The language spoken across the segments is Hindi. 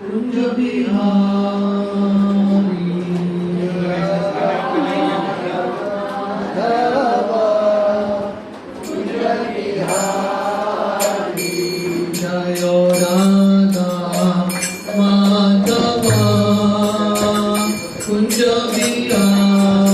कुंज बिहारी जय राधा माधव कुंज बिहारी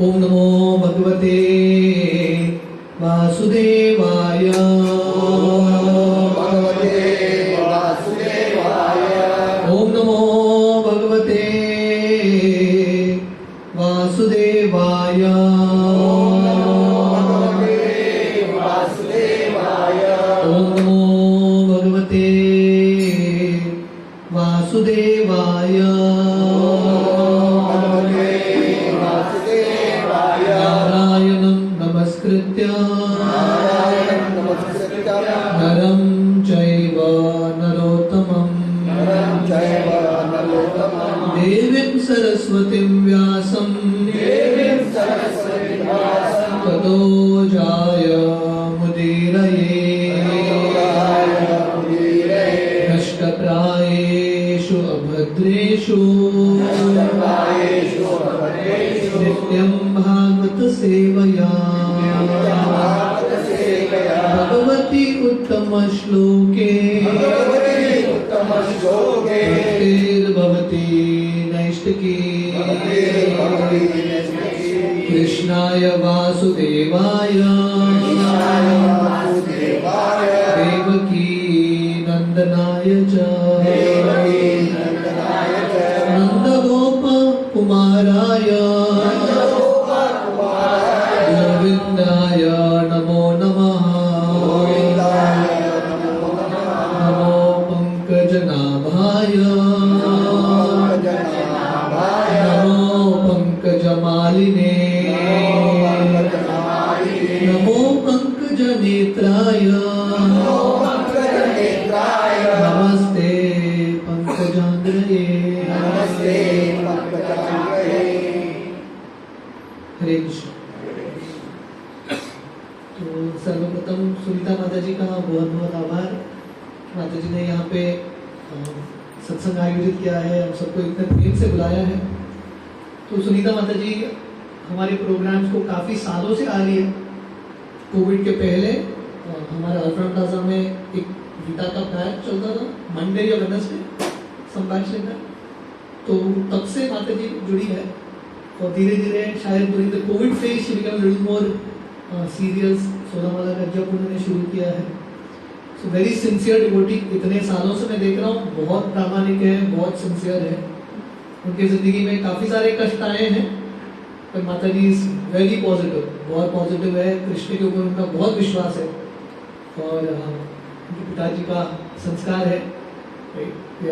ओम नमो भगवते वासुदेवाय। ओम नमो भगवते वासुदेवाय। ओम नमो भगवते वासुदेवाय। नारायणं नमस्कृत्य नरं चैव नरोत्तमं देवीं सरस्वतीं व्यासं ततो जयमुदीरये। नष्टप्रायेषु अभद्रेषु नित्यं भागवत सेवया भगवती उत्तम श्लोके भक्तिर्भवति नैष्टिकी। कृष्णाय वासुदेवाय देवकी नंदनाय च नंदगोप कुमाराय गोविन्दाय नमो नमः। नमो पंकजनाभाय नमो पंकजमालिने नमो पंकजनेत्राय नमस्ते पंकजांग्रये। हरे कृष्ण। तो सर्वप्रथम सुनीता माता जी का बहुत बहुत आभार। माता जी ने यहाँ पे सत्संग आयोजित किया है, हम सबको इतने प्रेम से बुलाया है। तो सुनीता माता जी हमारे प्रोग्राम्स को काफ़ी सालों से आ रही है। कोविड के पहले हमारे अल्फ्रेड प्लाजा में एक गीता का बैच चलता था, मंडे या वेडनेसडे संभाषण का। तो तब से माता जी जुड़ी है और धीरे धीरे शायद during the COVID phase she become little more serious. Sonamala का जब उन्होंने शुरू किया है। सो वेरी सिंसियर डिवोटी, इतने सालों से मैं देख रहा हूँ, बहुत प्रामाणिक है, बहुत सिंसियर है। उनकी जिंदगी में काफ़ी सारे कष्ट आए हैं पर माता जी इज वेरी पॉजिटिव, बहुत पॉजिटिव है। कृष्ण के ऊपर उनका बहुत विश्वास है और उनके पिताजी का संस्कार है।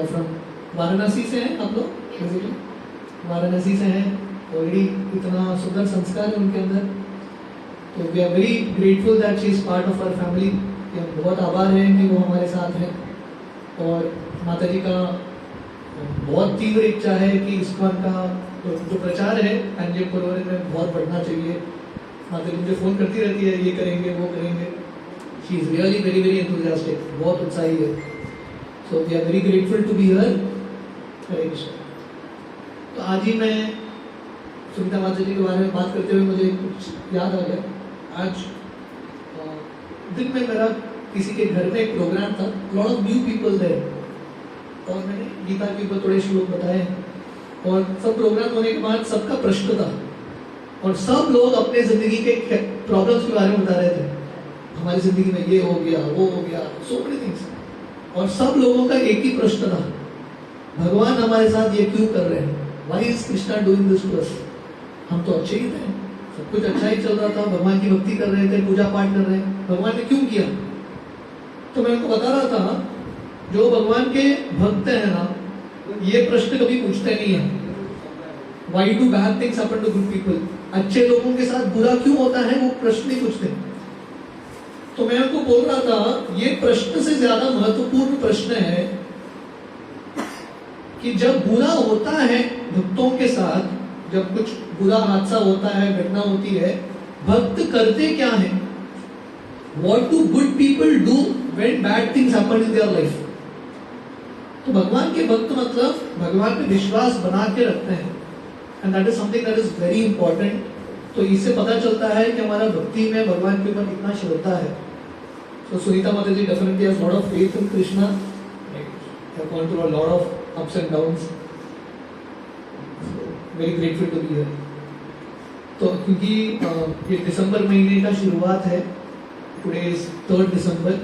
फ्रॉम वाराणसी से हैं आप लोग? वाराणसी से हैं। ऑलरेडी इतना सुंदर संस्कार है उनके अंदर। तो we are very grateful that she is part of our family. हम बहुत आभार हैं कि वो हमारे साथ हैं। और माता जी का बहुत तीव्र इच्छा है कि इस्कॉन का जो प्रचार है अंजम पुरवरे में बहुत बढ़ना चाहिए। माता जी मुझे फ़ोन करती रहती है, ये करेंगे वो करेंगे। She is really very very enthusiastic, बहुत उत्साही है। So we are very grateful to be here. Hare Krishna. तो आज ही मैं सुनीता माता जी के बारे में बात करते हुए मुझे कुछ याद आ गया। आज दिन में मेरा किसी के घर में एक प्रोग्राम था, lot of new people there, और मैंने गीता के ऊपर थोड़े श्लोक बताए और सब प्रोग्राम होने के बाद सबका प्रश्न था और सब लोग अपने जिंदगी के प्रॉब्लम्स के बारे में बता रहे थे। हमारी जिंदगी में ये हो गया, वो हो गया, सो मेनी थिंग्स। और सब लोगों का एक ही प्रश्न था, भगवान हमारे साथ ये क्यों कर रहे हैं? Why is Krishna doing this to us? हम तो अच्छे ही थे, सब कुछ अच्छा ही चल रहा था, भगवान की भक्ति कर रहे थे, पूजा पाठ कर रहे हैं, भगवान ने क्यों किया? तो मैं उनको बता रहा था, जो भगवान के भक्त हैं ना, ये प्रश्न कभी पूछते नहीं है, why do bad things happen to good people? अच्छे लोगों के साथ बुरा क्यों होता है, वो प्रश्न नहीं पूछते। तो मैं उनको बोल रहा था, ये प्रश्न से ज्यादा महत्वपूर्ण प्रश्न है कि जब बुरा होता है भक्तों के साथ, जब कुछ बुरा हादसा होता है, घटना होती है, भक्त करते क्या है? What do good people do when bad things happen in their life? तो भगवान के भक्त मतलब भगवान पे विश्वास बना के रखते हैं, and that is something that is very important। तो इससे पता चलता है कि हमारा भक्ति में भगवान के ऊपर कितना श्रद्धा है। So Sunita Mataji definitely has a lot of faith in Krishna. Have gone through a lot of ups and downs. So very grateful to be here. तो क्योंकि ये दिसंबर महीने का शुरुआत है, टुडे इज 3 दिसंबर।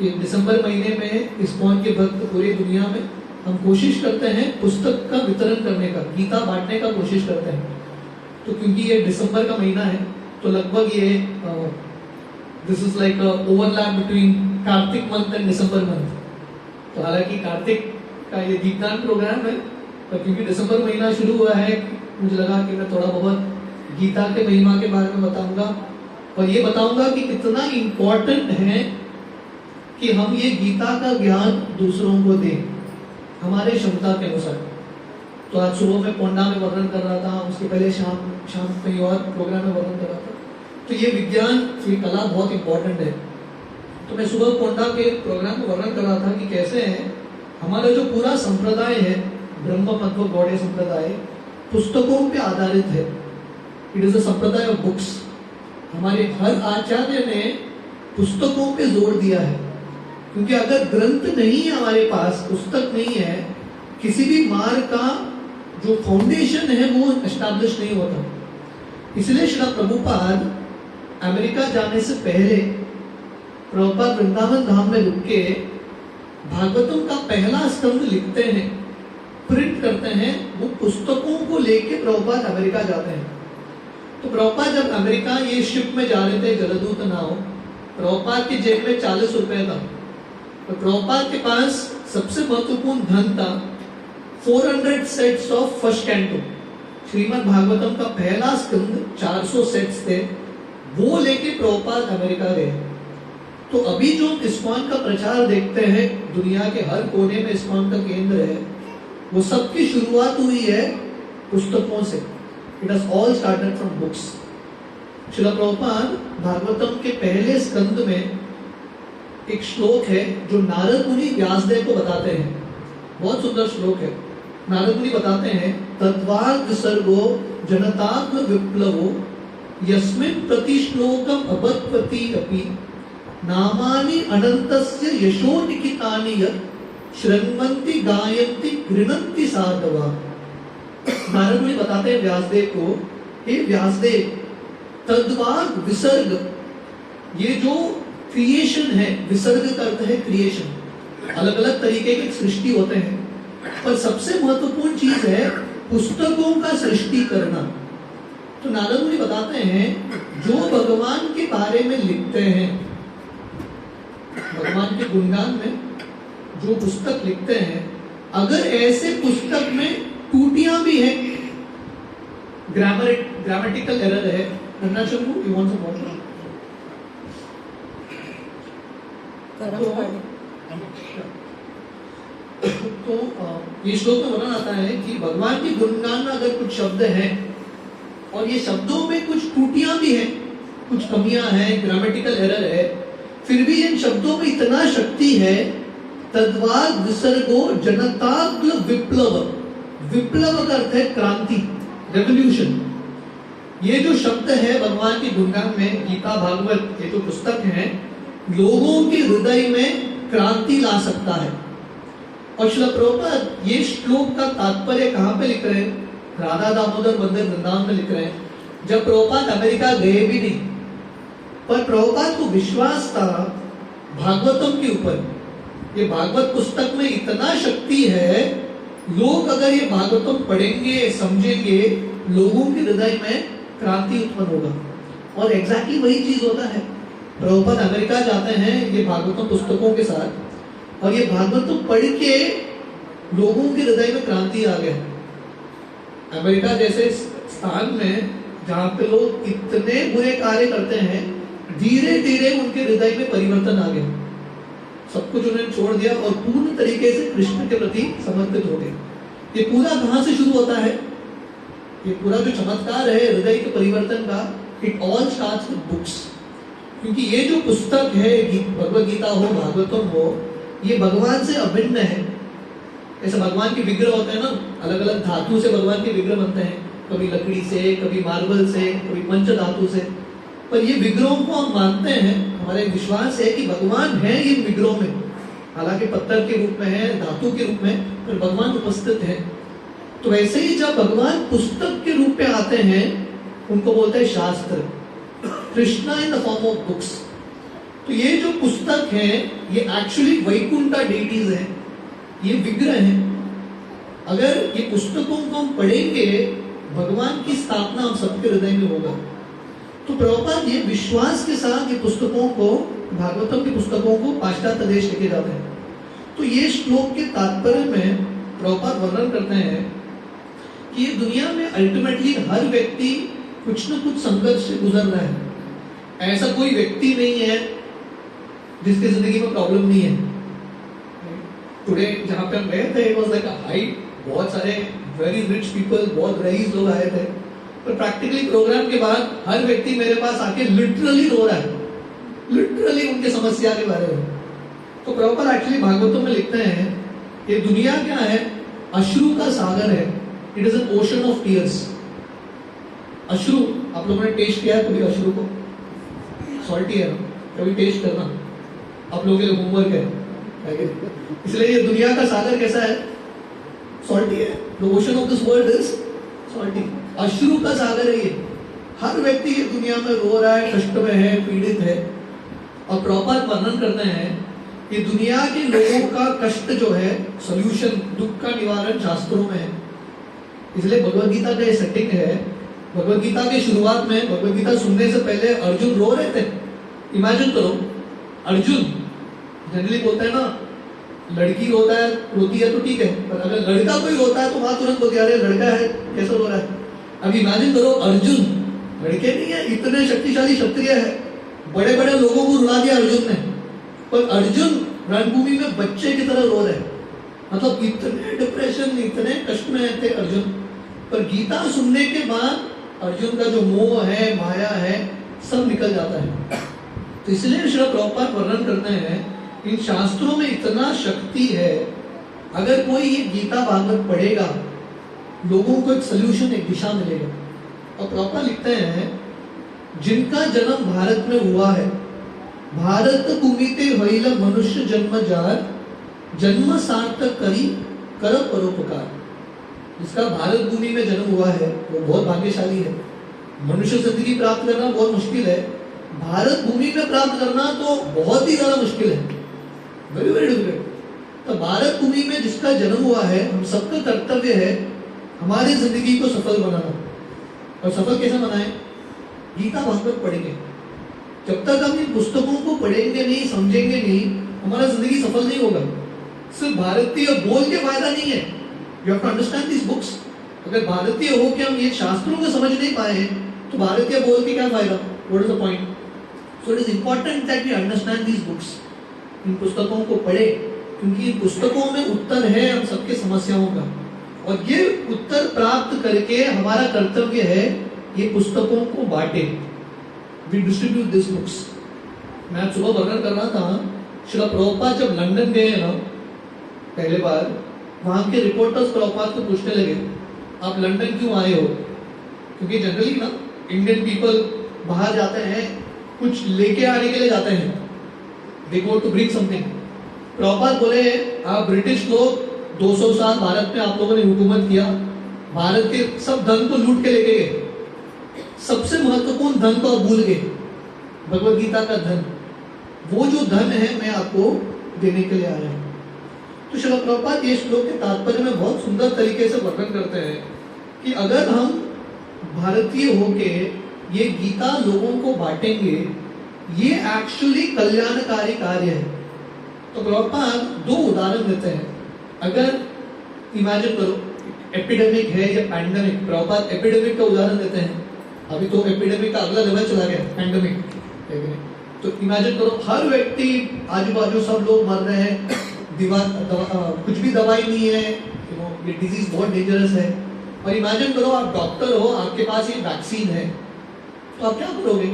ये दिसंबर महीने में इस्कॉन के भक्त पूरी दुनिया में हम कोशिश करते हैं पुस्तक का वितरण करने का, गीता बांटने का कोशिश करते हैं। तो क्योंकि ये दिसंबर का महीना है तो लगभग ये this is like overlap between Kartik month and December month. तो हालांकि कार्तिक का ये दीपदान प्रोग्राम है, पर क्योंकि दिसंबर महीना शुरू हुआ है मुझे लगा कि मैं थोड़ा बहुत गीता के महिमा के बारे में बताऊंगा और ये बताऊंगा कि कितना इम्पोर्टेंट है कि हम ये गीता का ज्ञान दूसरों को दें हमारे क्षमता के अनुसार। तो आज सुबह में पोंडा में वर्णन कर रहा था, उसके पहले शाम कहीं और प्रोग्राम में वर्णन कर रहा था। तो ये विज्ञान, ये कला बहुत इम्पोर्टेंट है। तो मैं सुबह पोंडा के प्रोग्राम में वर्णन कर रहा था कि कैसे है हमारा जो पूरा संप्रदाय है, ब्रह्म मध्व गौड़ीय संप्रदाय, पुस्तकों पे आधारित है। इट इज अ संप्रदाय ऑफ बुक्स। हमारे हर आचार्य ने पुस्तकों पे जोर दिया है, क्योंकि अगर ग्रंथ नहीं है हमारे पास, पुस्तक नहीं है, किसी भी मार्ग का जो फाउंडेशन है वो एस्टैब्लिश नहीं होता। इसलिए श्री प्रभुपाद अमेरिका जाने से पहले प्रभुपाद वृंदावन धाम में रुक के भागवतम का पहला स्कंद लिखते हैं, प्रिंट करते हैं। वो पुस्तकों को लेके प्रभुपाद अमेरिका जाते हैं। तो प्रभुपाद जब अमेरिका ये शिप में जा रहे थे, जलदूत नाव, प्रभुपाद की जेब में 40 रुपए था। तो प्रभुपाद के पास सबसे महत्वपूर्ण धन था 400 sets of first canto. Shrimad Bhagavatam का पहला स्कंद 400 सेट्स थे, वो लेके प्रभुपाद अमेरिका गए। तो अभी जो इस्कॉन का प्रचार देखते हैं, दुनिया के हर कोने में इस्कॉन का केंद्र है, वो सबकी शुरुआत हुई है पुस्तकों से। It has all started from books. Srila Prabhupada Bhagavatam के पहले स्कंद में एक श्लोक है जो नारद मुनि व्यासदेव को बताते हैं। बहुत सुंदर श्लोक है। नारद मुनि बताते हैं, तद्वाद विसर्गो जनतात्म विप्लवो यस्मिन् प्रति श्लोकम अबध्वति अपि नामानि अनंतस्य यशो निकितानि यत् शृण्वन्ति गायन्ति गृह्णन्ति साधवा। नारद मुनि बताते हैं व्यासदेव को, हे व्यासदेव, तद्वाद विसर्ग, ये जो क्रिएशन है, विसर्ग का अर्थ है क्रिएशन। अलग अलग तरीके के सृष्टि होते हैं, पर सबसे महत्वपूर्ण चीज है पुस्तकों का सृष्टि करना। तो नारद मुनि बताते हैं, जो भगवान के बारे में लिखते हैं, भगवान के गुणगान में जो पुस्तक लिखते हैं, अगर ऐसे पुस्तक में टूटियां भी है, ग्रामेटिकल एरर है, Shambhu you want some water? तो ये श्लोक में वर्णन आता है कि भगवान के गुणगान में अगर कुछ शब्द हैं और ये शब्दों में कुछ टूटियां भी हैं, कुछ कमियां हैं, ग्रामेटिकल एरर है, फिर भी इन शब्दों में इतना शक्ति है। तद्वाद विसर्गो जनताग्ल विप्लव, विप्लव का अर्थ है क्रांति, रेवोल्यूशन। ये जो शब्द है भगवान के गुणगान में, गीता भागवत, ये जो पुस्तक है, लोगों के हृदय में क्रांति ला सकता है। और श्रील प्रभुपाद ये श्लोक का तात्पर्य कहाँ पे लिख रहे हैं? राधा दामोदर मंदिर वृंदावन में लिख रहे हैं। जब प्रभुपाद अमेरिका गए भी नहीं, पर प्रभुपाद को विश्वास था भागवतम के ऊपर। ये भागवत पुस्तक में इतना शक्ति है, लोग अगर ये भागवतम पढ़ेंगे, समझेंगे, लोगों के हृदय में क्रांति उत्पन्न होगा। और एग्जैक्टली वही चीज होता है। प्रभुपाद अमेरिका जाते हैं ये भागवतम पुस्तकों के साथ, और ये भागवतम पढ़ के लोगों के हृदय में क्रांति आ गया। अमेरिका जैसे स्थान में जहाँ पे लोग इतने बुरे कार्य करते हैं, धीरे धीरे उनके हृदय में परिवर्तन आ गया। सब कुछ उन्होंने छोड़ दिया और पूर्ण तरीके से कृष्ण के प्रति समर्पित हो गए। ये पूरा कहाँ से शुरू होता है? ये पूरा जो चमत्कार है हृदय के परिवर्तन का, it all starts with books. क्योंकि ये जो पुस्तक है, भगवद गीता हो, भागवतम हो, ये भगवान से अभिन्न है। ऐसे भगवान के विग्रह होते हैं ना, अलग अलग धातु से भगवान के विग्रह बनते हैं, कभी लकड़ी से, कभी मार्बल से, कभी पंच धातु से। पर ये विग्रहों को हम मानते हैं, हमारा एक विश्वास है कि भगवान है इन विग्रहों में, हालांकि पत्थर के रूप में है, धातु के रूप में, पर भगवान उपस्थित है। तो वैसे ही जब भगवान पुस्तक के रूप में आते हैं, उनको बोलते हैं शास्त्र, Krishna in the form of books. तो ये जो पुस्तक है ये एक्चुअली वैकुंठा डेटीज है, ये विग्रह है। अगर ये पुस्तकों को हम पढ़ेंगे, भगवान की स्थापना हम सबके हृदय में होगा। तो प्रभुपाद ये विश्वास के साथ ये पुस्तकों को, भागवतम की पुस्तकों को पाश्चात्य देश लेके जाते हैं। तो ये श्लोक के तात्पर्य में प्रभुपाद वर्णन करते हैं कि ये दुनिया में अल्टीमेटली हर व्यक्ति कुछ न कुछ संघर्ष से गुजर रहा है। ऐसा कोई व्यक्ति नहीं है जिसकी जिंदगी में प्रॉब्लम नहीं है। टुडे जहां पे हम गए थे, it was like a height, बहुत सारे वेरी रिच पीपल, बहुत रईस लोग आए थे, पर प्रैक्टिकली प्रोग्राम के बाद हर व्यक्ति मेरे पास आके लिटरली रो रहा है, लिटरली उनके समस्या के बारे में। तो प्रभुपाद एक्चुअली भागवतों में लिखते हैं ये दुनिया क्या है, अश्रु का सागर है, it is an ocean of tears. अश्रु, आप लोगों ने टेस्ट किया है कभी अश्रु को? सॉल्टी है ना, कभी टेस्ट करना, आप लोगों के लिए होमवर्क है। इसलिए ये दुनिया का सागर कैसा है? सॉल्टी है। The ocean of this world is salty, अश्रु का सागर है ये। हर व्यक्ति ये दुनिया में रो रहा है, कष्ट में है, पीड़ित है। और प्रभुपाद वर्णन करते हैं कि दुनिया के लोगों का कष्ट जो है, सॉल्यूशन, दुख का निवारण शास्त्रों में है। इसलिए भगवद गीता का ये सेटिंग है। भगवद गीता के शुरुआत में, भगवद गीता सुनने से पहले अर्जुन रो रहे थे। इमेजिन करो, अर्जुन जनरली बोलते हैं ना, लड़की रोता है, रोती है तो ठीक है, पर अगर लड़का कोई रोता है तो वहां तुरंत बोलते अरे लड़का है, कैसे रो रहा है। अब इमेजिन करो, अर्जुन लड़के नहीं है, इतने शक्तिशाली क्षत्रिय है, बड़े बड़े लोगों को रुला दिया अर्जुन ने, पर अर्जुन रणभूमि में बच्चे की तरह रो रहे। मतलब इतने डिप्रेशन, इतने कष्ट में थे अर्जुन। पर गीता सुनने के बाद अर्जुन का जो मोह है, माया है, सब निकल जाता है। तो इसलिए श्री प्रभुपाद वर्णन करते हैं, इन शास्त्रों में इतना शक्ति है, अगर कोई ये गीता भागवत पढ़ेगा, लोगों को एक सल्यूशन, एक दिशा मिलेगा। और प्रभुपाद लिखते हैं, जिनका जन्म भारत में हुआ है, भारत भूमिते होइल मनुष्य जन्म जार, जन्म सार्थक करी कर परोपकार। जिसका भारत भूमि में जन्म हुआ है वो बहुत भाग्यशाली है। मनुष्य जिंदगी प्राप्त करना बहुत मुश्किल है, भारत भूमि में प्राप्त करना तो बहुत ही ज्यादा मुश्किल है, वेरी वेरी डिफिकल्ट। तो भारत भूमि में जिसका जन्म हुआ है, हम सबका कर्तव्य है हमारी जिंदगी को सफल बनाना। और सफल कैसे बनाए? गीता भागवत पढ़ेंगे। जब तक हम इन पुस्तकों को पढ़ेंगे नहीं, समझेंगे नहीं, हमारा जिंदगी सफल नहीं होगा। सिर्फ भारतीय बोल के फायदा नहीं है, you have to understand this books. अगर भारतीय हो के हम ये शास्त्रों को समझ नहीं पाए तो भारतीय बोल के क्या फायदा? What is the point? So it is important that we understand these books. इन पुस्तकों को पढ़े, क्योंकि इन पुस्तकों में उत्तर है हम सबके समस्याओं का, और ये उत्तर प्राप्त करके हमारा कर्तव्य है ये पुस्तकों को बांटे। We distribute this books. मैं आज सुबह वर्णन कर रहा था, श्री प्रभुपाद जब लंदन गए ना पहले बार, वहां के रिपोर्टर्स प्रभुपाद को पूछने लगे, आप लंदन क्यों आए हो? क्योंकि जनरली ना इंडियन पीपल बाहर जाते हैं, कुछ लेके आने के लिए जाते हैं, they go to bring something. Prabhupada बोले, आप ब्रिटिश लोग 200 साल भारत में आप लोगों ने हुकूमत किया, भारत के सब धन तो लूट के लेके गए, सबसे महत्वपूर्ण धन तो आप भूल गए, भगवद गीता का धन। वो जो धन है मैं आपको देने के लिए आया हूं। तो श्रील प्रभुपाद ये श्लोक के तात्पर्य में बहुत सुंदर तरीके से वर्णन करते हैं कि अगर हम भारतीय होके ये गीता लोगों को बांटेंगे, ये एक्चुअली कल्याणकारी कार्य है। तो प्रभुपाद 2 उदाहरण देते हैं। अगर इमेजिन करो एपिडेमिक है या पैंडेमिक, प्रभुपाद एपिडेमिक का उदाहरण देते हैं। अभी तो एपिडेमिक का अगला लेवल चला गया, पैंडेमिक। तो इमेजिन करो हर व्यक्ति, आजू बाजू सब लोग मर रहे हैं, कुछ भी दवाई नहीं है, ये डिजीज बहुत डेंजरस है। और इमेजिन करो आप डॉक्टर हो, आपके पास ये वैक्सीन है, तो आप क्या करोगे?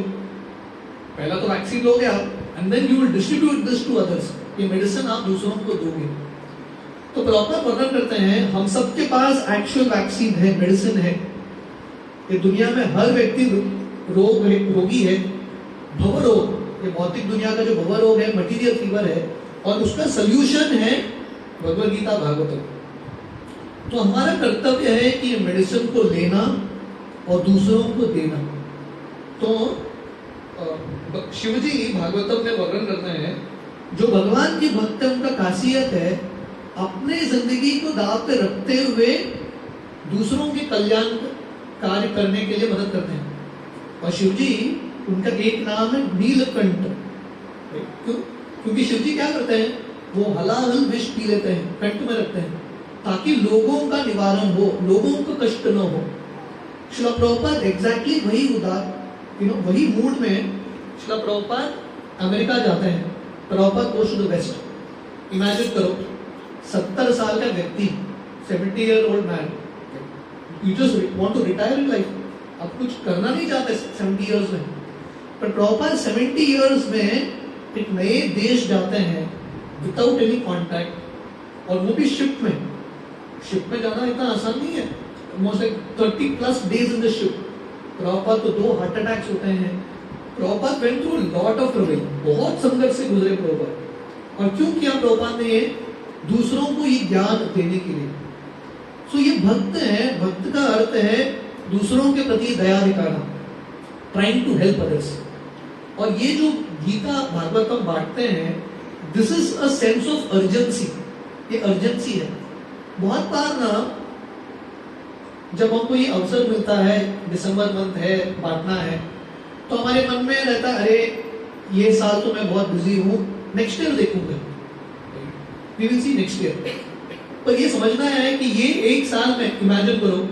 पहला तो वैक्सीन लोगे आप, and then you will distribute this to others. ये मेडिसिन आप दूसरों को दोगे। तो प्रॉपर वर्णन करते हैं, हम सबके पास एक्चुअल वैक्सीन है, मेडिसिन है। ये दुनिया में हर व्यक्ति रोगी है, भवरोग, ये भौतिक दुनिया का जो भवरोग है, मटीरियल फीवर है, और उसका सल्यूशन है भगवद गीता भागवतम। तो हमारा कर्तव्य है कि मेडिसिन को लेना और दूसरों को देना। तो शिवजी भागवतम में वर्णन करते हैं, जो भगवान की भक्त है उनका खासियत है अपने जिंदगी को दाव पे रखते हुए दूसरों के कल्याण कार्य करने के लिए मदद करते हैं। और शिवजी, उनका एक नाम है नीलकंठ। क्योंकि शिवजी क्या करते हैं, वो हलाहल विष पी लेते हैं, कंठ में रखते हैं, ताकि लोगों का निवारण हो, लोगों को कष्ट न हो। श्रील प्रभुपाद एग्जैक्टली वही उदार वही मूड में श्रील प्रभुपाद अमेरिका जाते हैं। Prabhupada goes to the West. Imagine करो 70 साल का व्यक्ति, 70 year old man, you just want to retire in life, अब कुछ करना नहीं चाहते 70 इयर्स में, पर प्रॉपर 70 इयर्स में एक नए देश जाते हैं विदाउट एनी कॉन्टैक्ट, और वो भी शिप में। शिप में जाना इतना आसान नहीं है, most like 30+ days in the ship. Proper तो 2 हार्ट अटैक्स होते हैं। Proper went through lot of trouble, बहुत संघर्ष से गुजरे प्रॉपर। और क्यों किया प्रॉपर ने ये? दूसरों को ये ज्ञान देने के लिए। सो ये भक्त है, भक्त का अर्थ है दूसरों के प्रति दया दिखाना, ट्राइंग टू हेल्प अदर्स। और ये जो गीता भागवतम बांटते हैं, this is a sense of urgency. ये अर्जेंसी है। बहुत बार ना, जब हमको ये अवसर मिलता है, दिसंबर मंथ है, बांटना है, तो हमारे मन में रहता है अरे ये साल तो मैं बहुत बिजी हूं, नेक्स्ट ईयर देखूंगा, we will see next year. पर ये समझना है कि ये एक साल में, इमेजिन करो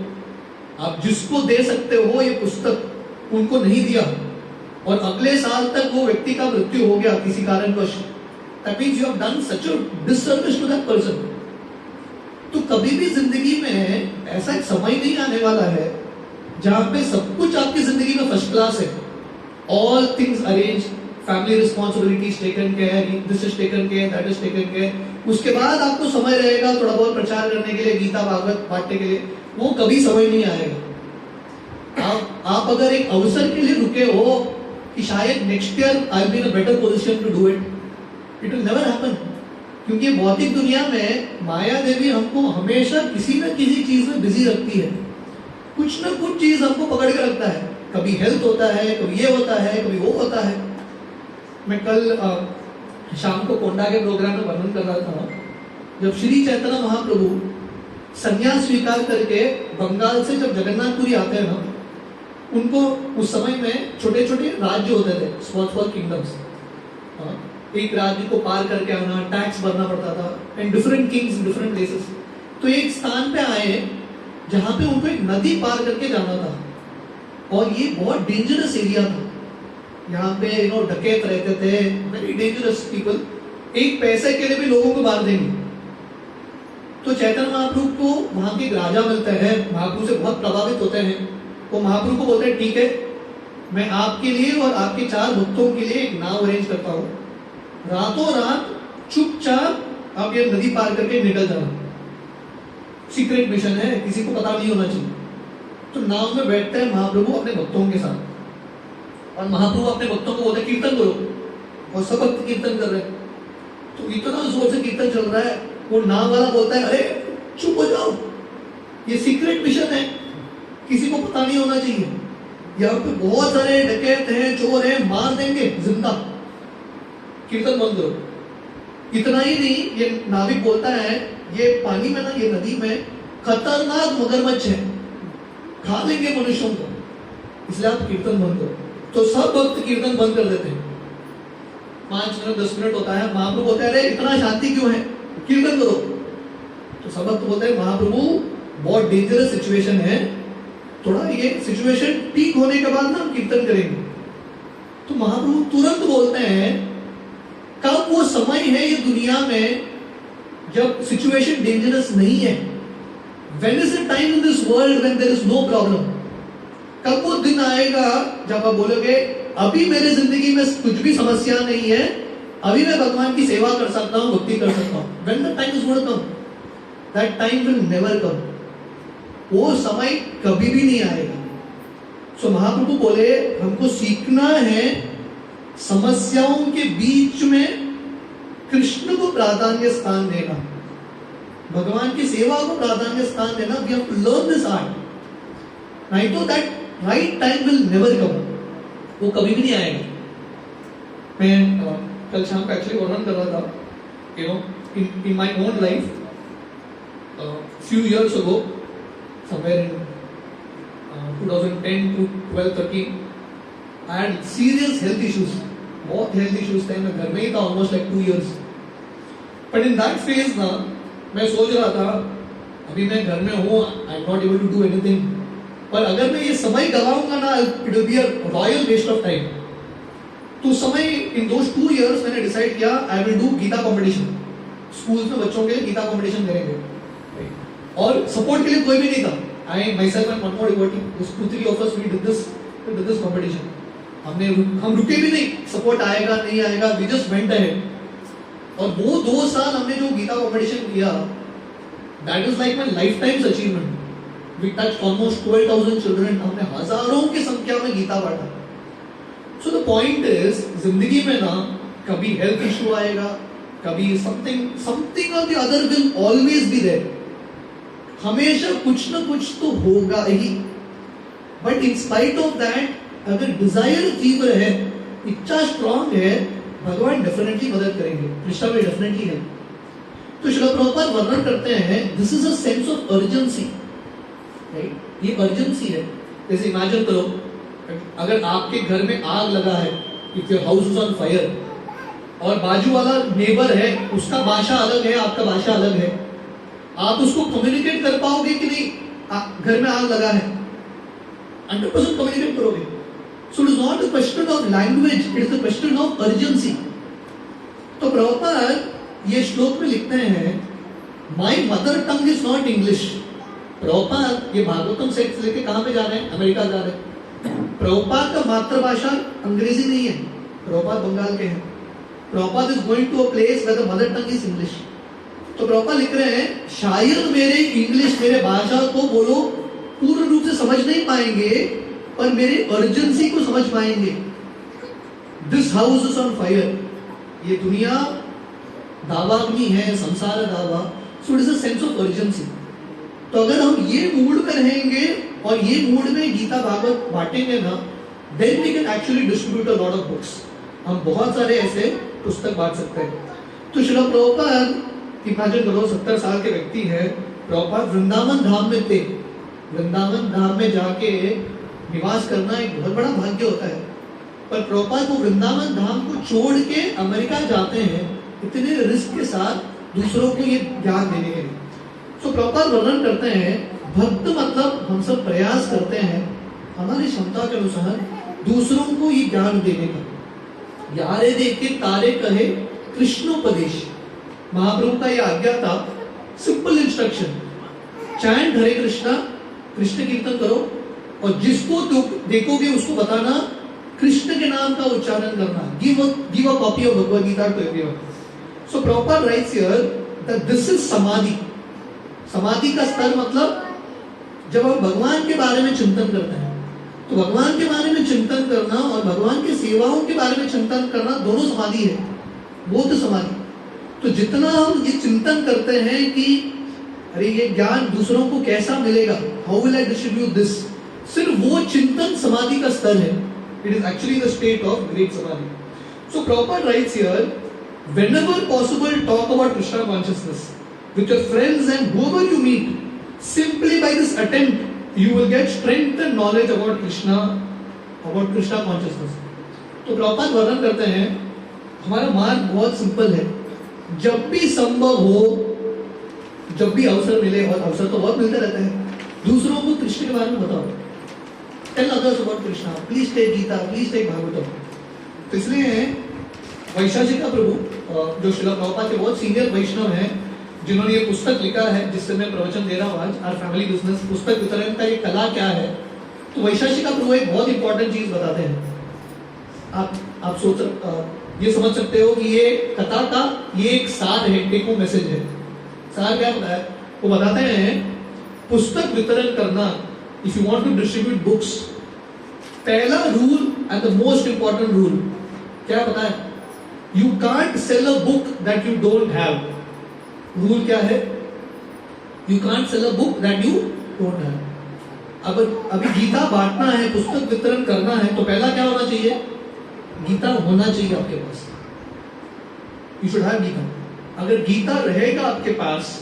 आप जिसको दे सकते हो ये पुस्तक, उनको नहीं दिया और अगले साल तक वो व्यक्ति का मृत्यु हो गया किसी कारणवश, that means you have done such a disservice to that person. तो कभी भी जिंदगी में ऐसा एक समय नहीं आने वाला है जहां पे सब कुछ आपकी जिंदगी में फर्स्ट क्लास है, all things arrange, family responsibilities taken care, this is taken care, that is taken care. उसके बाद आपको समय रहेगा थोड़ा बहुत प्रचार करने के लिए, गीता भागवत बांटने के लिए, वो कभी समय नहीं आएगा। आप अगर एक अवसर के लिए रुके हो कि शायद next year I will be in a better position to do it, it will never happen. क्योंकि भौतिक दुनिया में माया देवी हमको हमेशा किसी न किसी चीज में बिजी रखती है, कुछ न कुछ चीज हमको पकड़ के रखता है। कभी हेल्थ होता है, कभी ये होता है, कभी वो होता है। मैं कल शाम को कोंडा के प्रोग्राम में वर्णन कर रहा था, जब श्री चैतन्य महाप्रभु संन्यास स्वीकार करके बंगाल से जब जगन्नाथपुरी आते हैं ना, उनको उस समय में छोटे छोटे राज्य होते थे, स्मॉल किंगडम्स। एक राज्य को पार करके आना, टैक्स भरना पड़ता था, and different Kings different places. तो एक स्थान पे आए जहां पे उनको एक नदी पार करके जाना था, और ये बहुत डेंजरस एरिया था। यहाँ पे डकैत रहते थे, वेरी डेंजरस पीपल, एक पैसे के लिए भी लोगों को मार देंगे। तो चैतन्य महाप्रभु को वहां के एक राजा मिलते हैं, महाप्रभु से बहुत प्रभावित होते हैं। वो महाप्रभु को बोलते हैं ठीक है, मैं आपके लिए और आपके 4 भक्तों के लिए एक नाव अरेंज करता हूँ, रातों रात चुपचाप आप ये नदी पार करके निकल जाना, सीक्रेट मिशन है, किसी को पता नहीं होना चाहिए। तो नाव में बैठते हैं महाप्रभु अपने भक्तों के साथ, और महाप्रभु अपने भक्तों को बोलते हैं कीर्तन करो, और सब भक्त कीर्तन कर रहे हैं। तो इतना जोर से कीर्तन चल रहा है, वो नाव वाला बोलता है अरे चुप हो जाओ, ये सीक्रेट मिशन है, किसी को पता नहीं होना चाहिए, यहाँ पे बहुत सारे डकैत हैं, चोर हैं, मार देंगे जिंदा, कीर्तन बंद करो। इतना ही नहीं, ये नाविक बोलता है ये पानी में ना, ये नदी में खतरनाक मगरमच्छ है, खा लेंगे मनुष्यों को, इसलिए आप कीर्तन बंद करो। तो सब भक्त कीर्तन बंद कर देते हैं। 5 मिनट 10 मिनट होता है, महाप्रभु बोलते हैं अरे इतना शांति क्यों है, कीर्तन करो। तो सब भक्त बोलते हैं महाप्रभु बहुत डेंजरस सिचुएशन है, थोड़ा ये सिचुएशन ठीक होने के बाद ना हम कीर्तन करेंगे। तो महाप्रभु तुरंत बोलते हैं कब वो समय है ये दुनिया में जब सिचुएशन डेंजरस नहीं है, when is the time in this world when there is no problem? कब वो दिन आएगा जब आप बोलोगे अभी मेरे जिंदगी में कुछ भी समस्या नहीं है, अभी मैं भगवान की सेवा कर सकता हूँ, भक्ति कर सकता हूँ। When the time is going to come, that time will never come. वो समय कभी भी नहीं आएगा। सो महाप्रभु बोले हमको सीखना है समस्याओं के बीच में कृष्ण को प्राधान्य स्थान देना, भगवान की सेवा को प्राधान्य स्थान देना। We have to learn this art, नहीं तो that right time will never come, वो कभी भी नहीं आएगा। मैं कल शाम का एक्चुअली वर्णन कर रहा था, you know, in my own life, few years ago, somewhere in 2010 to 12-13, I had serious health issues. बहुत health issues थे, मैं घर में ही था almost like 2 years. But in that phase ना, मैं सोच रहा था अभी मैं घर में हूँ, I am not able to do anything. पर अगर मैं ये समय गवाऊंगा ना, it will be a royal waste of time. तो समय in those 2 years मैंने डिसाइड किया I will do Gita competition. Schools में बच्चों के लिए गीता कंपटीशन करेंगे, और सपोर्ट के लिए कोई भी नहीं था। I myself and one more devotee, just 2-3 of us we did this competition. हम रुके भी नहीं, सपोर्ट आएगा नहीं आएगा, we just went ahead. और वो 2 साल हमने जो गीता कंपटीशन किया, that is like my lifetime's achievement. We touched almost 12,000 children, हमने हजारों की संख्या में गीता पढ़ा। So the point is, जिंदगी में ना कभी हेल्थ इशू आएगा, कभी something or the other will always be there. हमेशा कुछ ना कुछ तो होगा ही। But in spite of that, अगर डिजायर तीव्र है, इच्छा स्ट्रॉन्ग है, भगवान डेफिनेटली मदद करेंगे, कृष्णा में डेफिनेटली है। तो श्रील प्रभुपाद वर्णन करते हैं, this is a sense of urgency, right? ये अर्जेंसी है। जैसे इमेजिन करो, अगर आपके घर में आग लगा है, if your house is on fire, और बाजू वाला नेबर है, उसका भाषा अलग है, आपका भाषा अलग है, आप उसको कम्युनिकेट कर पाओगे कि नहीं? घर में आग लगा है, 100% कम्युनिकेट करोगे। सो it is not a question of language, it is a question of urgency. तो प्रभुपाद ये श्लोक में लिखते हैं, my mother tongue is not English. Prabhupada ये भागवतम से लेके कहां पे जा रहे हैं? अमेरिका जा रहे हैं। प्रभुपाद का मातृभाषा अंग्रेजी नहीं है, प्रभुपाद बंगाल के हैं। Prabhupada is going to a place where the mother tongue is English. तो प्रभुपाद लिख रहे हैं, शायद मेरे इंग्लिश, मेरे भाषा को वो लोग पूर्ण रूप से समझ नहीं पाएंगे, पर मेरे अर्जेंसी को समझ पाएंगे। This house is on fire, ये दुनिया दावाग्नि है, संसार दावा। सो it is a sense of urgency. तो अगर हम ये मूड में रहेंगे और ये मूड में गीता भागवत बांटेंगे ना, then we can actually distribute a lot of books. हम बहुत सारे ऐसे पुस्तक बांट सकते हैं। तो श्रील प्रभुपाद इमेजिन करो, 70 साल के व्यक्ति है, प्रभुपाद वृंदावन धाम में थे। वृंदावन धाम में जाके निवास करना एक बहुत बड़ा भाग्य होता है, पर प्रभुपाद को वृंदावन धाम को छोड़ के अमेरिका जाते हैं, इतने रिस्क के साथ दूसरों को ये ज्ञान देने के लिए। तो प्रभुपाद वर्णन करते हैं, भक्त मतलब हम सब प्रयास करते हैं हमारी क्षमता के अनुसार दूसरों को ये ज्ञान देने का। यारे देखे तारे कहे कृष्णोपदेश, महाप्रभु का यह आज्ञा था, सिंपल इंस्ट्रक्शन, चैंट हरे कृष्णा, कृष्ण कीर्तन करो, और जिसको देखोगे उसको बताना कृष्ण के नाम का उच्चारण करना। Give a copy of Bhagavad Gita to everyone. So proper writes here that this is samadhi. समाधि का स्तर मतलब जब हम भगवान के बारे में चिंतन करते हैं, तो भगवान के बारे में चिंतन करना और भगवान की सेवाओं के बारे में चिंतन करना दोनों समाधि है, वो तो समाधि। तो जितना हम ये चिंतन करते हैं कि अरे ये ज्ञान दूसरों को कैसा मिलेगा, how will I distribute this, सिर्फ वो चिंतन समाधि का स्तर है। It is actually the state of great samadhi. So proper writes here, whenever possible talk about Krishna consciousness with your friends and whoever you meet. Simply by this attempt you will get strength and knowledge about Krishna consciousness. तो प्रभुपाद वर्णन करते हैं, हमारा मार्ग बहुत सिंपल है। जब भी संभव हो, जब भी अवसर मिले, और अवसर तो बहुत मिलते रहते हैं, दूसरों को कृष्ण के बारे में बताओ। Tell others about Krishna, please take Gita, please take Bhagavatam. तो इसलिए वैशाखिका प्रभु जो श्रील प्रभुपाद के बहुत सीनियर वैष्णव हैं, जिन्होंने ये पुस्तक लिखा है जिससे मैं प्रवचन दे रहा हूँ आज, आवर फैमिली बिजनेस, पुस्तक वितरण का ये कला क्या है। तो वैशाखिका प्रभु एक बहुत इंपॉर्टेंट चीज बताते हैं। आप ये समझ सकते हो कि ये कथा का ये एक सार है, टेक होम मैसेज है। सार क्या बताया? वो बताते हैं, पुस्तक वितरण करना, if you want to distribute books, पहला rule and the most important rule, क्या पता है? You can't sell a book that you don't have. Rule क्या है? You can't sell a book that you don't have. अब अभी गीता बांटना है, पुस्तक वितरण करना है, तो पहला क्या होना चाहिए? गीता होना चाहिए आपके पास। You should have Gita. अगर गीता रहेगा आपके पास,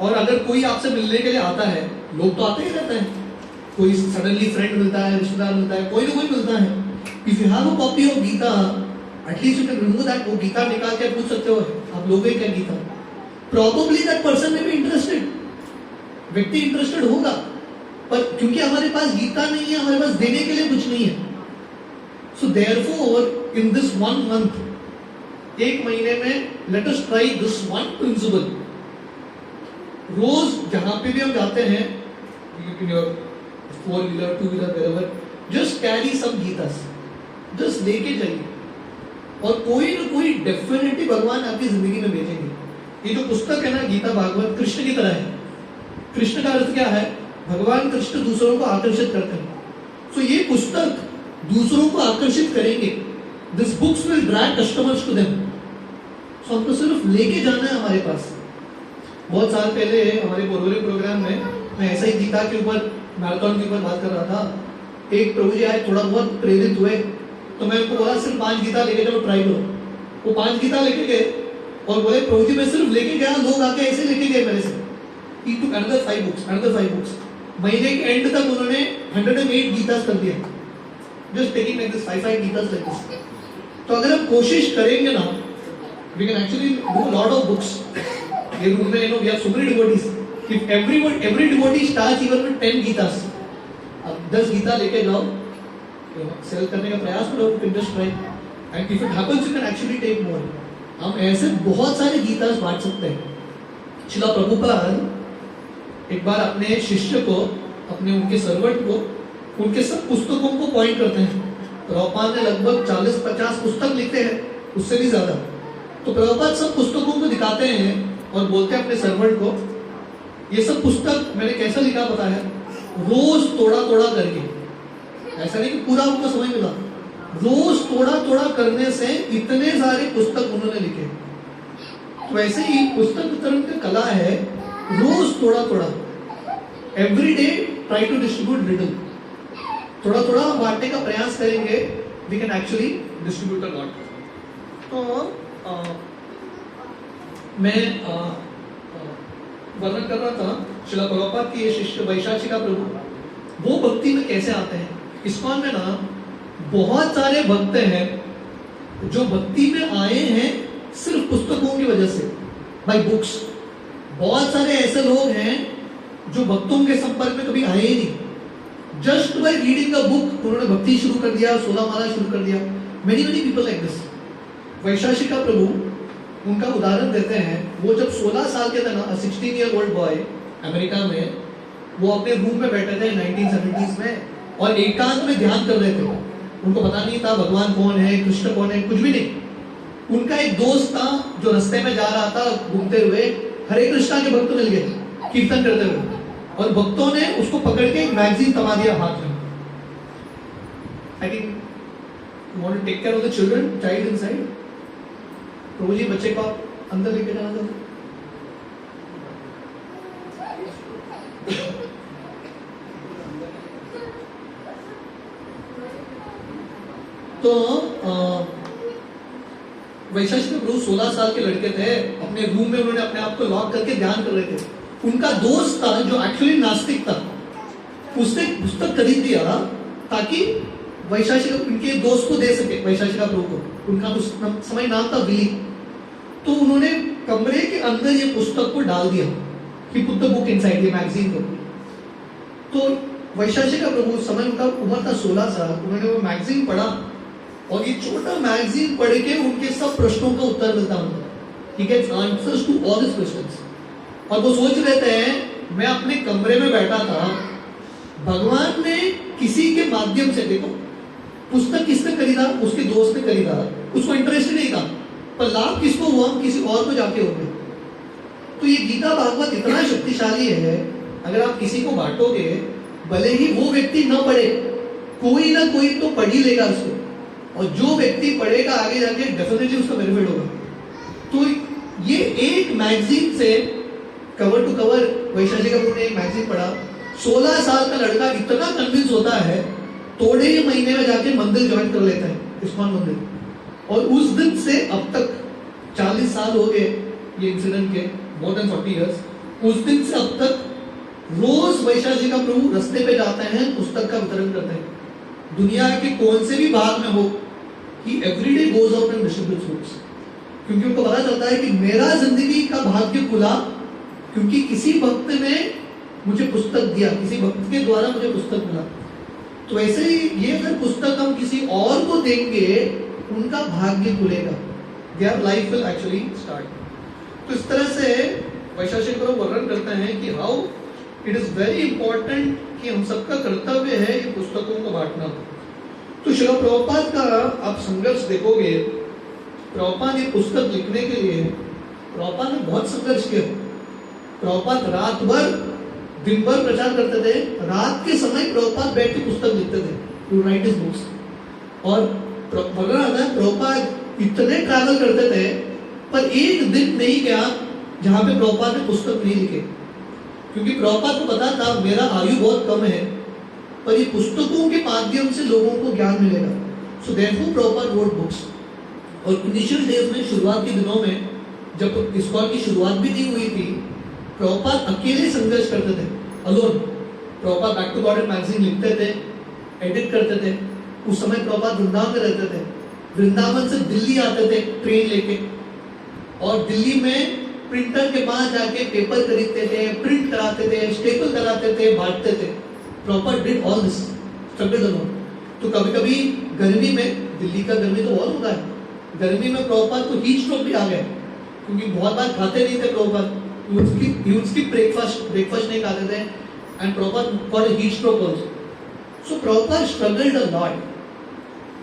और अगर कोई आपसे मिलने के लिए आता है, लोग तो आते ही रहते हैं, कोई सडनली फ्रेंड मिलता है, रिश्तेदार मिलता है, कोई ना कोई मिलता है। If you have a copy of Gita, at least you can remove that. वो गीता निकाल के पूछ सकते हो, आप लोगे क्या गीता? प्रोबेबली दैट पर्सन में बी इंटरेस्टेड, व्यक्ति इंटरेस्टेड होगा, पर क्योंकि हमारे पास गीता नहीं है, हमारे पास देने के लिए कुछ नहीं है। So therefore in this 1 month, 1 महीने में, let us try this one principle. रोज जहां पे भी हम जाते हैं, in your 4-wheeler, 2-wheeler, wherever, just carry some Gitas, just लेके जाइए, और कोई ना कोई डेफिनेटली भगवान आपकी जिंदगी में भेजेंगे। ये जो पुस्तक है ना, गीता भागवत, कृष्ण की तरह है। कृष्ण का अर्थ क्या है? भगवान कृष्ण दूसरों को आकर्षित करते हैं। सो ये पुस्तक दूसरों को आकर्षित करेंगे। This books will drag customers to them. So हमको सिर्फ लेके जाना है हमारे पास। बहुत साल पहले हमारे बोरवली प्रोग्राम में मैं ऐसा ही गीता के ऊपर, मैराथन के ऊपर बात कर रहा था। एक प्रभु जी आए, थोड़ा बहुत प्रेरित हुए, तो मैं उनको बोला सिर्फ 5 गीता लेके जाओ, ट्राई करो। वो 5 गीता लेके गए और बोले प्रभु जी मैं सिर्फ लेके गया, लोग आके ऐसे लेके गए मेरे से। He took another 5 books। महीने के एंड तक उन्होंने 108 गीतास कर दिया, just taking like this 5 Gitas like this. तो अगर हम कोशिश करेंगे ना, we can actually do a lot of books। ये रूम में we have so many devotees। If every devotee starts even with 10 गीतास, अब 10 गीता लेके जाओ, सेल करने का प्रयास करो, you can just try, and if it happens you can actually take more। हम ऐसे बहुत सारे गीतास बांट सकते हैं। श्रील प्रभुपाद एक बार अपने शिष्य को, उनके सर्वेंट को, उनके सब पुस्तकों को पॉइंट करते हैं। प्रभुपाद ने लगभग 40-50 पुस्तक लिखे हैं, उससे भी ज्यादा। तो प्रभुपाद सब पुस्तकों को दिखाते हैं और बोलते हैं अपने सर्वेंट को, ये सब पुस्तक मैंने कैसा लिखा पता है? रोज थोड़ा थोड़ा करके। ऐसा नहीं कि पूरा उनको समय मिला, रोज थोड़ा थोड़ा करने से इतने सारे पुस्तक उन्होंने लिखे। तो ऐसे ही पुस्तक वितरण की कला है, रोज थोड़ा थोड़ा, every day try to distribute little. थोड़ा थोड़ा बांटने का प्रयास करेंगे, we can actually distribute a lot. तो मैं वर्णन कर रहा था श्रील प्रभुपाद की ये शिष्य वैशाखिका प्रभु, वो भक्ति में कैसे आते हैं। इस्कॉन में ना बहुत सारे भक्त हैं जो भक्ति में आए हैं सिर्फ पुस्तकों की वजह से, बाय बुक्स। बहुत सारे ऐसे लोग हैं जो भक्तों के संपर्क में कभी आए ही नहीं, just by reading a book उन्होंने भक्ति शुरू कर दिया, 16 माला शुरू कर दिया। Many people like this. Vaishakhika Prabhu उनका उदाहरण देते हैं। वो जब 16 साल के थे ना, 16-year-old बॉय, अमेरिका में, वो अपने रूम में बैठे थे 1970s में, और एकांत में ध्यान कर रहे थे। उनको पता नहीं था भगवान कौन है, कृष्ण कौन है, कुछ भी नहीं। उनका एक दोस्त था जो रास्ते में जा रहा था घूमते हुए, हरे कृष्णा के भक्त मिल गए कीर्तन करते हुए, और भक्तों ने उसको पकड़ के एक मैगजीन थमा दिया हाथ में। I think you want to take care of the children, child inside. Prabhu ji बच्चे को अंदर लेके जाना था। तो वैशाखी प्रभु 16 साल के लड़के थे, अपने रूम में उन्होंने अपने आप को लॉक करके ध्यान कर रहे थे। उनका दोस्त था जो एक्चुअली नास्तिक था, उसने पुस्तक खरीद दिया ताकि वैशाखी उनके दोस्त को दे सके, वैशाखी प्रभु को। उनका उस समय नाम था विली। तो उन्होंने कमरे के अंदर ये पुस्तक को डाल दिया कि पुट द बुक इनसाइड, ये मैगजीन को। तो वैशाखी प्रभु समय उनका उम्र था 16 साल, उन्होंने वो मैगजीन पढ़ा, और ये छोटा मैगजीन पढ़ के उनके सब प्रश्नों का उत्तर मिलता उनको। He gets answers to all his questions। और वो सोच रहे थे, मैं अपने कमरे में बैठा था, भगवान ने किसी के माध्यम से, देखो पुस्तक किसने खरीदा? उसके दोस्त ने खरीदा, उसको इंटरेस्ट नहीं था, पर लाभ किसको हुआ? किसी और को जाके हो गया। तो ये गीता भागवत इतना शक्तिशाली है, अगर आप किसी को बांटोगे, भले ही वो व्यक्ति न पढ़े, कोई ना कोई तो पढ़ ही लेगा उसको। और जो व्यक्ति पढ़ेगा आगे जाके डेफिनेटली उसका बेनिफिट होगा। तो ये एक मैगजीन से cover to cover Vaishali Kapoor ने एक मैगजीन पढ़ा, 16 साल का लड़का इतना कन्विंस होता है, थोड़े ही महीने में जाके मंदिर ज्वाइन कर लेता है, इस्कॉन मंदिर। और उस दिन से अब तक 40 साल हो गए ये इंसिडेंट के, मोर देन 40 इयर्स। उस दिन से अब तक रोज वैशाली का प्रभु रास्ते पे जाते हैं, पुस्तक का वितरण करते हैं। दुनिया के कौन से भी भाग में हो, he everyday goes out and distributes books, क्योंकि उनको पता चलता है कि मेरा जिंदगी का भाग्य खुला क्योंकि किसी भक्त ने मुझे पुस्तक दिया, किसी भक्त के द्वारा मुझे पुस्तक मिला। तो ऐसे ही ये अगर पुस्तक हम किसी और को देंगे, उनका भाग्य खुलेगा, their life will actually start. तो इस तरह से वैशाली कपूर वर्णन करते हैं कि how it is very important कि हम सबका कर्तव्य है ये पुस्तकों को बांटना। तो श्रील प्रभुपाद का आप संघर्ष देखोगे, प्रभुपाद ये पुस्तक लिखने के लिए प्रभुपाद ने बहुत संघर्ष किया। प्रभुपाद रात भर दिन भर प्रचार करते थे, रात के समय प्रभुपाद बैठ के पुस्तक लिखते थे, टू राइट हिज बुक्स। और प्रभुपाद इतने ट्रैवल करते थे, पर एक दिन नहीं गया जहां पे प्रभुपाद ने पुस्तक नहीं लिखे, क्योंकि प्रभुपाद को पता था मेरा आयु बहुत कम है, पर ये पुस्तकों के माध्यम से लोगों को ज्ञान मिलेगा। So therefore Prabhupada wrote books. और इनिशियल डेज में, शुरुआत के दिनों में, जब इस्कॉन की शुरुआत भी नहीं हुई थी, प्रभुपाद अकेले संघर्ष करते थे, alone. Prabhupada back to God magazine लिखते थे, एडिट करते थे। उस समय प्रभुपाद वृंदावन में रहते थे, वृंदावन से दिल्ली आते थे ट्रेन लेके, और दिल्ली में प्रिंटर के पास जाके पेपर खरीदते थे, प्रिंट कराते थे, स्टेपल कराते थे, बांटते थे। Proper did all this, struggled alone. तो कभी कभी गर्मी में, दिल्ली का गर्मी तो बहुत होता है, गर्मी में प्रभुपाद को हीट स्ट्रोक भी आ गया, क्योंकि बहुत बार खाते नहीं थे प्रभुपाद, उसकी ब्रेकफास्ट नहीं खाते थे, and Prabhupada for heat stroke also. So Prabhupada struggled a lot.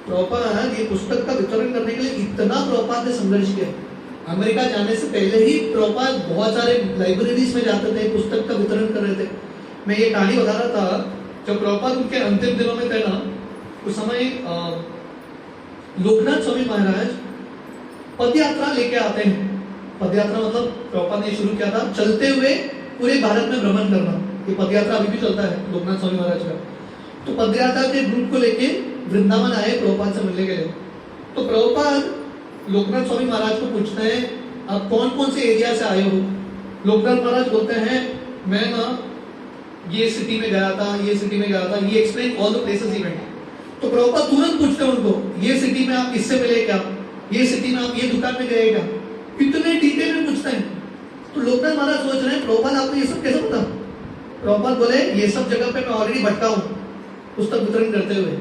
Prabhupada ये पुस्तक का वितरण करने के लिए इतना प्रभुपाद ने संघर्ष किया। अमेरिका जाने से पहले ही प्रभुपाद बहुत सारे लाइब्रेरीज में जाते थे, पुस्तक का वितरण कर रहे थे। मैं ये कहानी बता रहा था, जब प्रभुपाद उनके अंतिम दिनों में थे ना, उस समय लोकनाथ स्वामी महाराज पदयात्रा लेके आते हैं। पदयात्रा मतलब प्रभुपाद ने शुरू किया था, चलते हुए पूरे भारत में भ्रमण करना। ये पदयात्रा अभी भी चलता है लोकनाथ स्वामी महाराज का। तो पदयात्रा के ग्रुप को लेके वृंदावन आए प्रभुपाद से मिलने के लिए। तो प्रभुपाद लोकनाथ स्वामी महाराज को पूछते हैं, आप कौन कौन से एरिया से आए हो? लोकनाथ महाराज बोलते हैं, मैं ना ये सिटी में गया था, ये सिटी में गया था, ये explain all the places he went. तो प्रभुपाद तुरंत पूछते हैं उनको, ये सिटी में आप इससे मिले क्या, ये सिटी में आप ये दुकान में गए क्या, इतने डिटेल में पूछते हैं। तो लोकनाथ महाराज सोच रहे हैं प्रभुपाद आपको ये सब कैसे पता? प्रभुपाद बोले, ये सब जगह पे मैं ऑलरेडी भटका हूं पुस्तक वितरण करते हुए।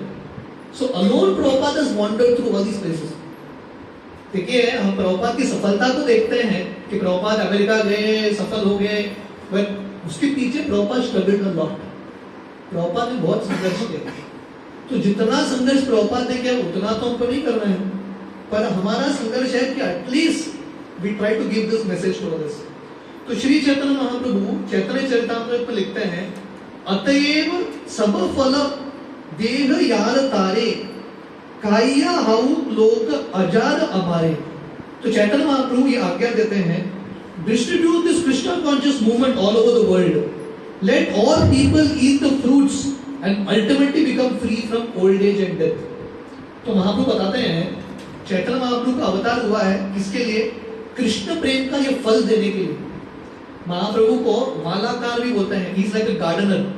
So alone Prabhupada has wandered through all these places. देखिए, हम प्रभुपाद की सफलता को देखते हैं कि प्रभुपाद अमेरिका गए, सफल हो गए, बट उसके पीछे Prabhupada struggled a lot. Prabhupada ने बहुत संघर्ष किया। तो जितना संघर्ष प्रभुपाद ने किया उतना तो हमको नहीं करना है, पर हमारा संघर्ष है कि at least we try to give this message to others. तो श्री चैतन्य महाप्रभु चैतन्य चरितामृत में लिखते हैं, अतएव सब फल देह यार तारे, काया हाउ लोक अजार अमारे। तो चैतन्य महाप्रभु ये आज्ञा देते हैं, distribute this crystal conscious movement all over the world, let all people eat the fruits and ultimately become free from old age and death. तो महाप्रभु बताते हैं, चैतन्य महाप्रभु का अवतार हुआ है किसके लिए? कृष्ण प्रेम का ये फल देने के लिए। महाप्रभु को मालाकार भी बोलते हैं, he is like a gardener.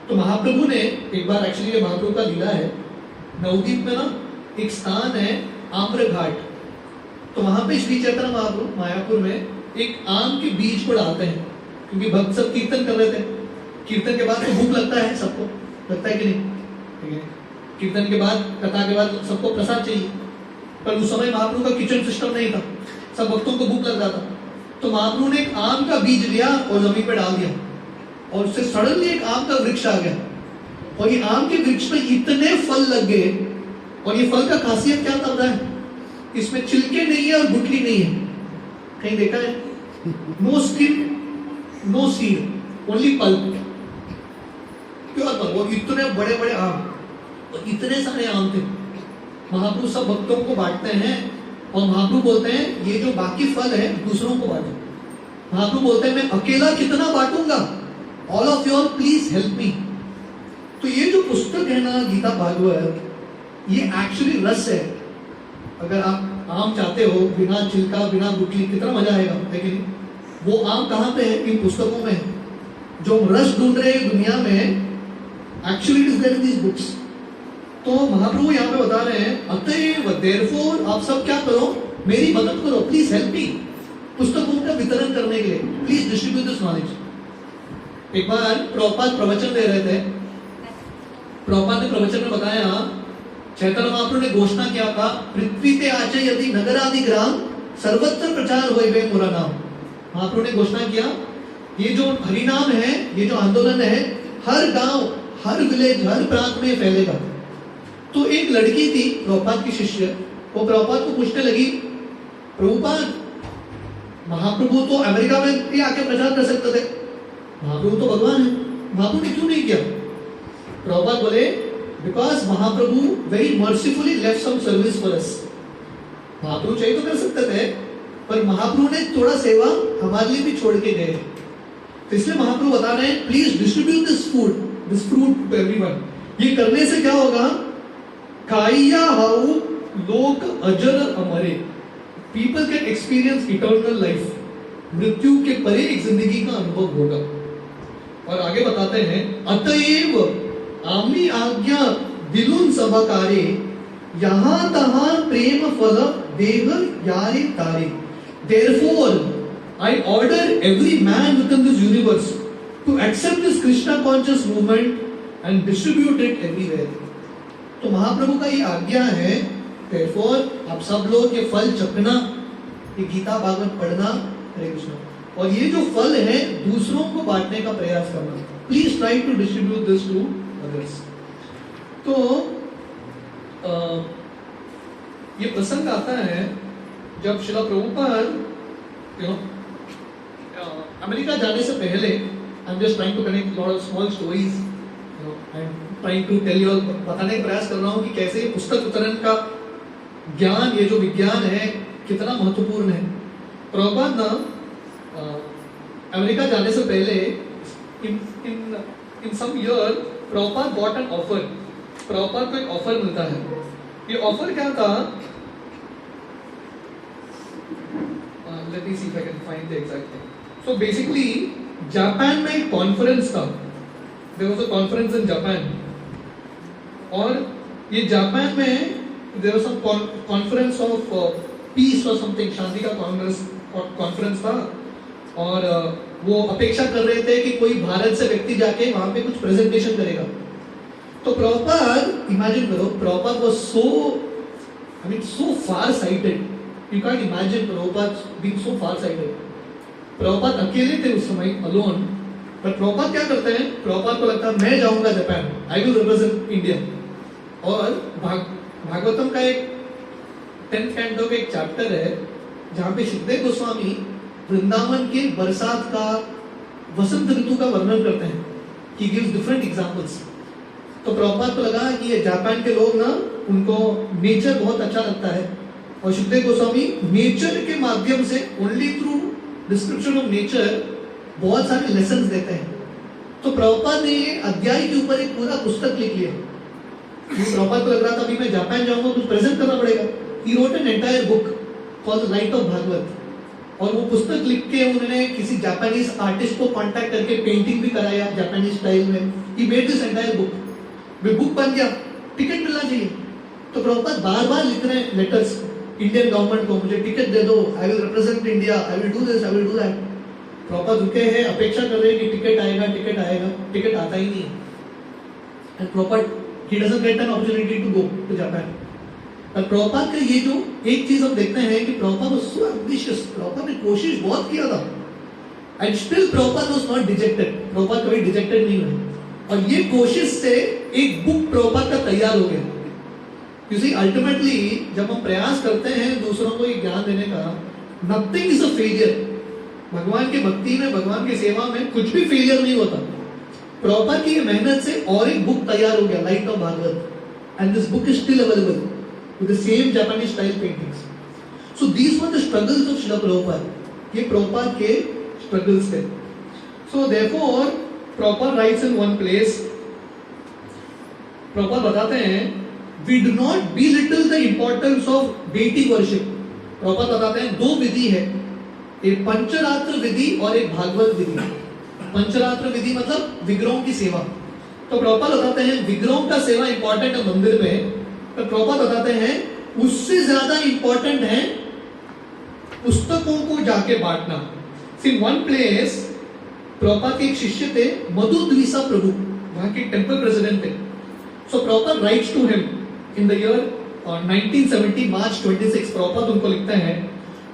तो महाप्रभु ने एक बार, एक्चुअली ये महाप्रभु का लीला है, नवदीप में ना एक स्थान है आम्र घाट। तो वहां पे श्री चैतन्य महाप्रभु मायापुर में एक आम के बीज को डालते हैं, क्योंकि भक्त सब कीर्तन कर रहे थे। कीर्तन के बाद तो भूख लगता है सबको, लगता है कि नहीं? ठीक है, कीर्तन के बाद, कथा के बाद सबको प्रसाद चाहिए, पर उस समय महाप्रभु का किचन सिस्टम नहीं था, सब भक्तों को भूख लग रहा था। तो महाप्रभु ने एक आम का बीज लिया और जमीन पर डाल दिया, और उससे सडनली एक आम का वृक्ष आ गया, और ये आम के वृक्ष में इतने फल लग गए। और ये फल का खासियत क्या था है? इसमें छिलके नहीं है और गुठली नहीं है, कहीं देखा है? No skin, no seed, only pulp, pure pulp. और इतने बड़े बड़े आम, और इतने सारे आम थे। महाप्रभु सब भक्तों को बांटते हैं और महाप्रभु बोलते हैं ये जो बाकी फल है दूसरों को बांटो। महाप्रभु बोलते हैं मैं अकेला कितना बांटूंगा, all of you all please help me. तो ये जो पुस्तक है ना गीता भागवत, ये एक्चुअली रस है। अगर आप आम चाहते हो बिना छिलका बिना गुठली, कितना मजा आएगा, लेकिन वो आम कहाँ पे है? इन पुस्तकों में है। जो हम रस ढूंढ रहे हैं दुनिया में, actually it is there in these books. तो महाप्रभु यहाँ पे बता रहे हैं अतएव देयरफॉर आप सब क्या करो, मेरी मदद करो, प्लीज हेल्प मी, पुस्तकों का वितरण करने के लिए, प्लीज डिस्ट्रीब्यूट दिस नॉलेज। एक बार प्रभुपाद प्रवचन दे रहे थे, प्रभुपाद ने प्रवचन में बताया चैतन्य महाप्रभु ने घोषणा किया था पृथ्वी ते आचे यदि नगरादि ग्राम सर्वत्र प्रचार होए बे मोरा नाम। महाप्रभु ने घोषणा किया ये जो हरिनाम है, ये जो आंदोलन है, हर गांव हर विलेज हर प्रांत में फैलेगा। तो एक लड़की थी प्रभुपाद की शिष्य, वो प्रभुपाद को पूछने लगी प्रभुपाद महाप्रभु तो अमेरिका में भी आके प्रचार कर सकते थे, महाप्रभु तो भगवान है, महाप्रभु ने क्यों नहीं किया? प्रभुपाद बोले because Mahaprabhu very mercifully left some service for us. Mahaprabhu चाहिए तो कर सकते थे, पर महाप्रभु ने थोड़ा सेवा हमारे लिए भी छोड़ के गए। तो इसलिए महाप्रभु बता रहे हैं please distribute this food this fruit to everyone. ये करने से क्या होगा? खाइया हाउ लोक अजर अमरे, people can experience eternal life, मृत्यु के परे एक जिंदगी का अनुभव होगा। और आगे बताते हैं अतएव आमी आज्ञा दिलुन सभाकारे यहां तहां प्रेम फल देव यारे तारे। Therefore, I order every man within this universe to accept this Krishna conscious movement and distribute it everywhere. तो महाप्रभु का ये आज्ञा है, therefore आप सब लोग ये फल चखना, ये गीता भागवत पढ़ना, हरे कृष्ण, और ये जो फल है दूसरों को बांटने का प्रयास करना। Please try to distribute this to others. तो ये प्रसंग आता है जब शिला प्रभुपाद अमेरिका जाने से पहले, I am just trying to connect lot of small stories, I am trying to tell you, बताने का प्रयास कर रहा हूँ कि कैसे ये पुस्तक वितरण का ज्ञान, ये जो विज्ञान है कितना महत्वपूर्ण है। प्रभुपाद ना अमेरिका जाने से पहले in some year Prabhupada got an offer. Prabhupada को एक ऑफर मिलता है। ये ऑफर क्या था? Let me see if I can find the exact thing. So basically, Japan में एक कॉन्फ्रेंस था। There was a conference in Japan. और ये जापान में there was some conference of peace or something, शांति का कॉन्फ्रेंस था। और वो अपेक्षा कर रहे थे कि कोई भारत से व्यक्ति जाके वहां पे कुछ प्रेजेंटेशन करेगा। तो प्रभुपाद, इमेजिन करो, Prabhupada was so far sighted. You can't imagine Prabhupada being so far-sighted. Prabhupada अकेले थे उस समय, alone. पर प्रभुपाद क्या करते हैं? प्रभुपाद को लगता है मैं जाऊंगा Japan, I will represent India. और भागवतम का एक 10th कैंटो का एक चैप्टर है जहाँ पे सुखदेव गोस्वामी वृंदावन के बरसात का, वसंत ऋतु का वर्णन करते हैं। He gives different examples. तो प्रभुपाद को लगा कि ये जापान के लोग ना, उनको नेचर बहुत अच्छा लगता है, और सुखदेव गोस्वामी नेचर के माध्यम से, only through description of nature, बहुत सारे लेसन्स देते हैं। तो प्रभुपाद ने ये अध्याय के ऊपर एक पूरा पुस्तक लिख लिया। प्रभुपाद को लग रहा था अभी मैं जापान जाऊंगा, कुछ प्रेजेंट करना पड़ेगा। He wrote an entire book called light of Bhagavat, और वो पुस्तक लिख के उन्होंने किसी जापानीज आर्टिस्ट को कांटेक्ट करके पेंटिंग भी कराया जापानीज स्टाइल में। He made this entire book. वे बुक बन गया, टिकट मिलना चाहिए। तो प्रभुपाद बार बार लिख रहे हैं लेटर्स इंडियन गवर्नमेंट को, मुझे टिकट दे दो, I will represent India, I will do this, I will do that. Prabhupada रुके हैं, अपेक्षा कर रहे हैं कि टिकट आएगा, टिकट आता ही नहीं है। And Prabhupada, he doesn't get an opportunity to go to Japan. और प्रभुपाद का ये जो एक चीज हम देखते हैं कि Prabhupada was so ambitious, Prabhupada ने कोशिश बहुत किया था, and still Prabhupada was not dejected. Prabhupada कभी डिजेक्टेड नहीं हुए, और ये कोशिश से एक बुक प्रभुपाद का तैयार हो गया। You see, ultimately जब हम प्रयास करते हैं दूसरों को ये ज्ञान देने का, nothing is a failure. भगवान की भक्ति में, भगवान की सेवा में कुछ भी फेलियर नहीं होता। प्रभुपाद की ये मेहनत से और एक बुक तैयार हो गया, light of Bhagavat, and this book is still available with the same Japanese style paintings. So these were the struggles of Srila Prabhupada. ये Prabhupada के struggles थे. So therefore Prabhupada writes in one place, Prabhupada बताते हैं, we do not belittle the importance of deity worship. Prabhupada बताते हैं दो विधि है, एक पंचरात्र विधि और एक भागवत विधि. पंचरात्र विधि मतलब विग्रहों की सेवा. तो प्रभुपाद बताते हैं विग्रहों का सेवा इंपॉर्टेंट है मंदिर में, तो प्रभुपाद बताते हैं उससे ज्यादा इंपॉर्टेंट है पुस्तकों को जाके बांटना. इन वन प्लेस प्रभुपाद के एक शिष्य थे मधु द्विसा प्रभु, वहां के टेंपल प्रेसिडेंट थे. So Prabhupada writes to him in the year 1970 March 26. Prabhupada उनको लिखते हैं,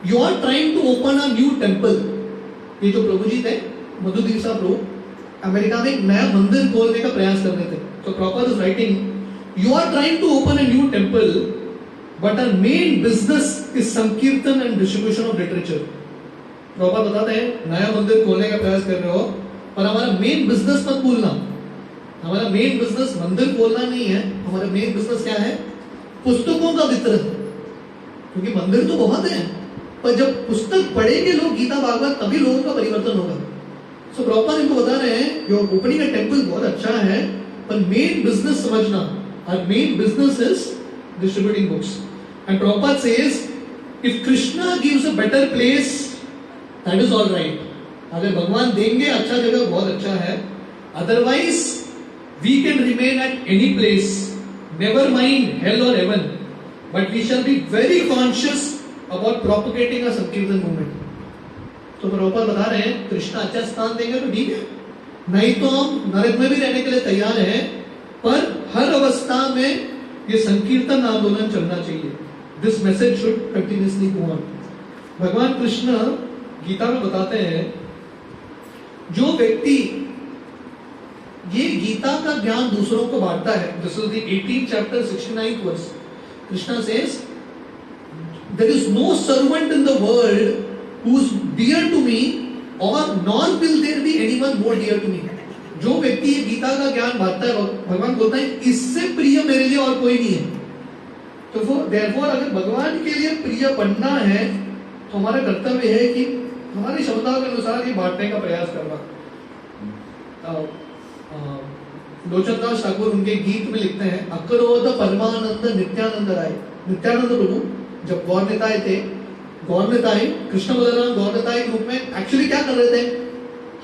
you are trying to open a new temple. ये जो प्रभु जी थे मधु द्विसा प्रभु अमेरिका में एक नया मंदिर खोलने का प्रयास कर रहे थे. तो Prabhupada is writing, you are trying to open a new temple but our main business is sankirtan and distribution of literature. Prabhupada बताते हैं नया मंदिर खोलने का प्रयास कर रहे हो और हमारा मेन बिजनेस मत भूलना. हमारा मेन बिजनेस मंदिर खोलना नहीं है, हमारा मेन बिजनेस क्या है? पुस्तकों का वितरण. क्योंकि मंदिर तो बहुत है, पर जब पुस्तक पढ़ेंगे लोग गीता भागवत तभी लोगों का परिवर्तन होगा. सो प्रॉपर इनको बता रहे हैं योर ओपनिंग अ टेंपल बहुत अच्छा है, पर मेन बिजनेस समझना. और main business is distributing books. And Prabhupada says if Krishna gives a better place that is all right. अगर भगवान देंगे अच्छा जगह बहुत अच्छा है, otherwise we can remain at any place, never mind hell or heaven, but we shall be very conscious about propagating a sankirtan movement. तो प्रभुपाद बता रहे हैं कृष्णा अच्छा स्थान देंगे तो ठीक है, नहीं तो हम नरक में भी रहने के लिए तैयार हैं, पर हर अवस्था में ये संकीर्तन आंदोलन चलना चाहिए. This message should continuously go on. भगवान कृष्ण गीता में बताते हैं जो व्यक्ति ये गीता का ज्ञान दूसरों को बांटता है, this is the 18th chapter 69th verse. Krishna says there is no servant in the world who is dear to me or nor will there be anyone more dear to me. जो व्यक्ति ये गीता का ज्ञान बांटता है, भगवान बोलता है इससे प्रिय मेरे लिए और कोई नहीं है. तो therefore अगर भगवान के लिए प्रिय बनना है तो हमारा कर्तव्य है कि हमारी क्षमता के अनुसार ये बांटने का प्रयास करना. लोचनदास ठाकुर उनके गीत में लिखते हैं, अकरोध परमानंद नित्यानंद राय. नित्यानंद प्रभु जब गौर निताय थे, गौर निताय कृष्ण बलराम गौर निताय के रूप में एक्चुअली क्या कर रहे थे?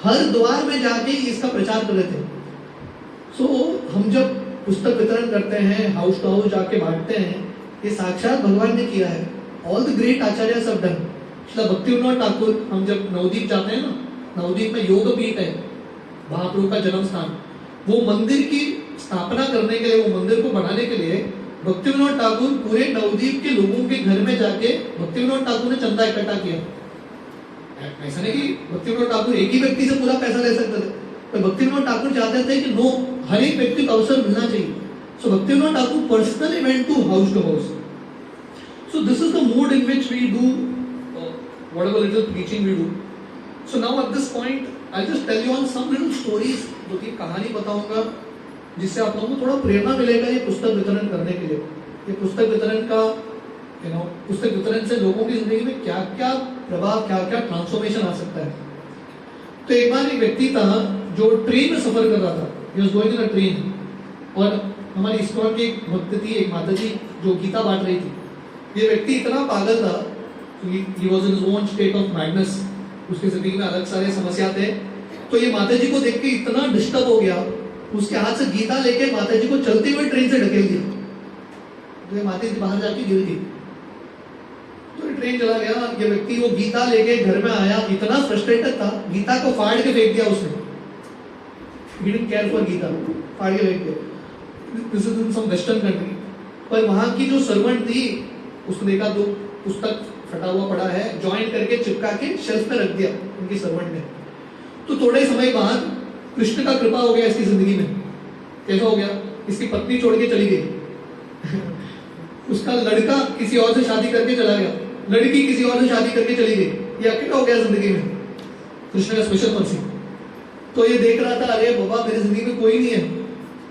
हर द्वार में जाके इसका प्रचार कर रहे थे. सो हम जब पुस्तक वितरण करते हैं, हाउस टू हाउस जाके बांटते हैं, ये साक्षात भगवान ने किया है. ऑल द ग्रेट आचार्य सब डन. श्रील भक्तिविनोद ठाकुर, हम जब नवदीप जाते हैं ना, नवदीप में योग पीठ है, महाप्रभु का जन्म स्थान, वो मंदिर की स्थापना करने के लिए, वो मंदिर को बनाने के लिए भक्तिविनोद ठाकुर पूरे नवदीप के लोगों के घर में जाके भक्तिविनोद ठाकुर ने चंदा इकट्ठा किया. ऐसा नहीं कि भक्तिविनोद ठाकुर एक ही व्यक्ति से पूरा पैसा ले सकते थे, तो भक्तिविनोद ठाकुर चाहते थे कि नो, हर एक व्यक्ति को अवसर मिलना चाहिए. So Bhaktivinoda Thakur personally went to house. So this is the mode in which we do whatever little preaching we do. So now at this point I'll just tell you on some little stories, जो कि कहानी बताऊंगा जिससे आप लोगों को थोड़ा प्रेरणा मिलेगा ये पुस्तक वितरण करने के लिए. ये पुस्तक वितरण का पुस्तक वितरण से लोगों की जिंदगी में क्या क्या प्रभाव, क्या क्या ट्रांसफॉर्मेशन आ सकता है. तो एक बार एक व्यक्ति था जो ट्रेन में सफर कर रहा था. He was going in a train, और हमारी इस्कॉन की एक भक्त थी, एक माता जी जो गीता बांट रही थी. ये व्यक्ति इतना पागल था, he was in his own state of madness, उसकी जिंदगी में अलग सारे समस्या थे. तो ये माता जी को देख के इतना डिस्टर्ब हो गया, उसके हाथ से गीता लेके माता जी को चलते हुए ट्रेन से ढकेल दिया. तो ये माता जी बाहर जाके गिर गई. तो ट्रेन चला गया. ये व्यक्ति वो गीता लेके घर में आया, इतना फ्रस्ट्रेटेड था, गीता को फाड़ के फेंक दिया उसने. He didn't care for Gita, फाड़ के फेंक दिया. This is in some western country. पर वहां की जो सर्वेंट थी उसने देखा तो पुस्तक फटा हुआ पड़ा है, ज्वाइन करके चिपका के शेल्फ पे रख दिया उनकी सर्वेंट ने. तो थोड़े समय बाद कृष्ण का कृपा हो गया इसकी जिंदगी में. कैसा हो गया? इसकी पत्नी छोड़ के चली गई. उसका लड़का किसी और से शादी करके चला गया, लड़की किसी और से शादी करके चली गई. ये अकेला हो गया जिंदगी में. कृष्ण का स्पेशल मर्सी. तो ये देख रहा था, अरे बाबा मेरी जिंदगी में कोई नहीं है.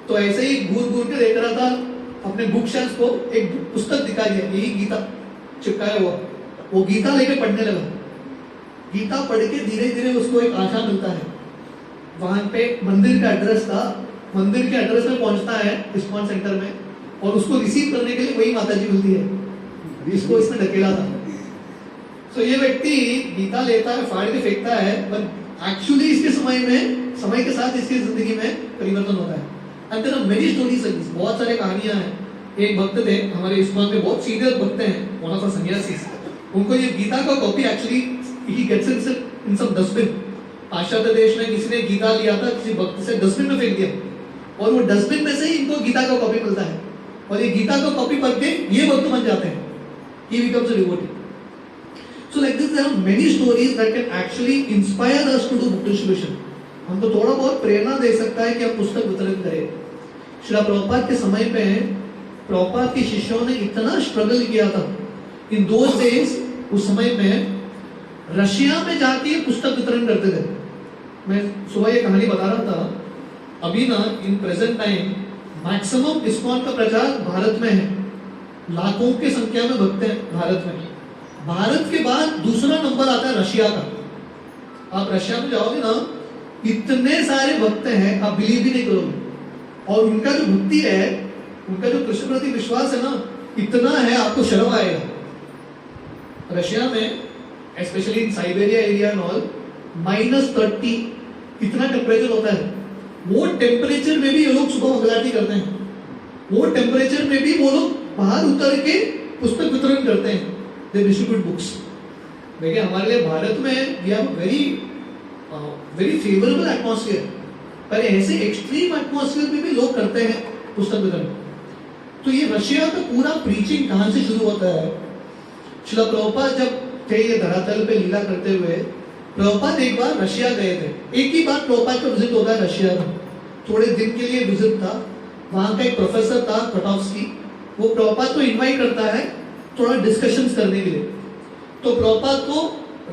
तो ऐसे ही घूर घूर के देख रहा था, अपने बुक शेल्फ को एक पुस्तक दिखा दिया, यही गीता चिपकाया हुआ, वो गीता लेके पढ़ने लगा। गीता पढ़ के धीरे धीरे उसको एक आशा मिलता है। वहां पे मंदिर का एड्रेस था, मंदिर के एड्रेस में पहुंचता है इस्कॉन सेंटर में, और उसको रिसीव करने के लिए वही माता जी मिलती है, इसको इसने ढकेला था। तो ये व्यक्ति गीता लेता है, फाड़ के फेंकता है, पर एक्चुअली इसके समय के साथ इसकी जिंदगी में परिवर्तन होता है। And there are many stories like this, बहुत सारे कहानियां हैं। एक भक्त थे हमारे इस्कॉन में, बहुत सीनियर भक्त हैं, वन ऑफ द सन्यासीज। उनको ये गीता का copy actually he gets in some dustbin. पाश्चात्य देश में किसी ने गीता लिया था, किसी भक्त से डस्टबिन में फेंक दिया, और वो डस्टबिन में से ही इनको गीता का कॉपी मिलता है, और ये गीता का कॉपी पढ़ के ये भक्त बन जाते हैं। ही becomes a devotee. So like this, there are many stories that can actually inspire us to do book distribution. हमको थोड़ा बहुत प्रेरणा दे सकता है कि हम पुस्तक वितरित करें। श्रील प्रभुपाद के समय पे प्रभुपाद के शिष्यों ने इतना स्ट्रगल किया था। इन दोज डेज, उस समय में रशिया में जाके पुस्तक वितरण करते थे। मैं सुबह ये कहानी बता रहा था, अभी ना in present time maximum ISKCON का प्रचार भारत में है, लाखों की संख्या में भक्त हैं भारत में। भारत के बाद दूसरा नंबर आता है रशिया का। आप रशिया में जाओगे ना, इतने सारे भक्त हैं, आप बिलीव भी नहीं करोगे। और उनका जो भक्ति है, उनका जो कृष्ण प्रति विश्वास है ना, इतना है, आपको शर्म आएगा। रशिया में specially in Siberia area and all -30 इतना टेम्परेचर होता है। वो टेम्परेचर में भी ये लोग सुबह मंगलारती करते हैं। वो टेम्परेचर में भी वो लोग बाहर उतर के पुस्तक वितरण करते हैं। They distribute books. देखिए हमारे लिए भारत में we have very favorable atmosphere, पर ऐसे एक्सट्रीम एटमॉस्फेयर में भी लोग करते हैं पुस्तक वितरण। तो ये रशिया का पूरा प्रीचिंग कहाँ से शुरू होता है? श्रील प्रभुपाद जब थे ये धरातल पे लीला करते हुए, प्रभुपाद एक बार रशिया गए थे। एक ही बार प्रभुपाद का विजिट होता है रशिया में, थोड़े दिन के लिए विजिट था। वहां का एक प्रोफेसर था कटॉफ्स्की, वो प्रभुपाद को इन्वाइट करता है थोड़ा डिस्कशंस करने के लिए। तो प्रभुपाद को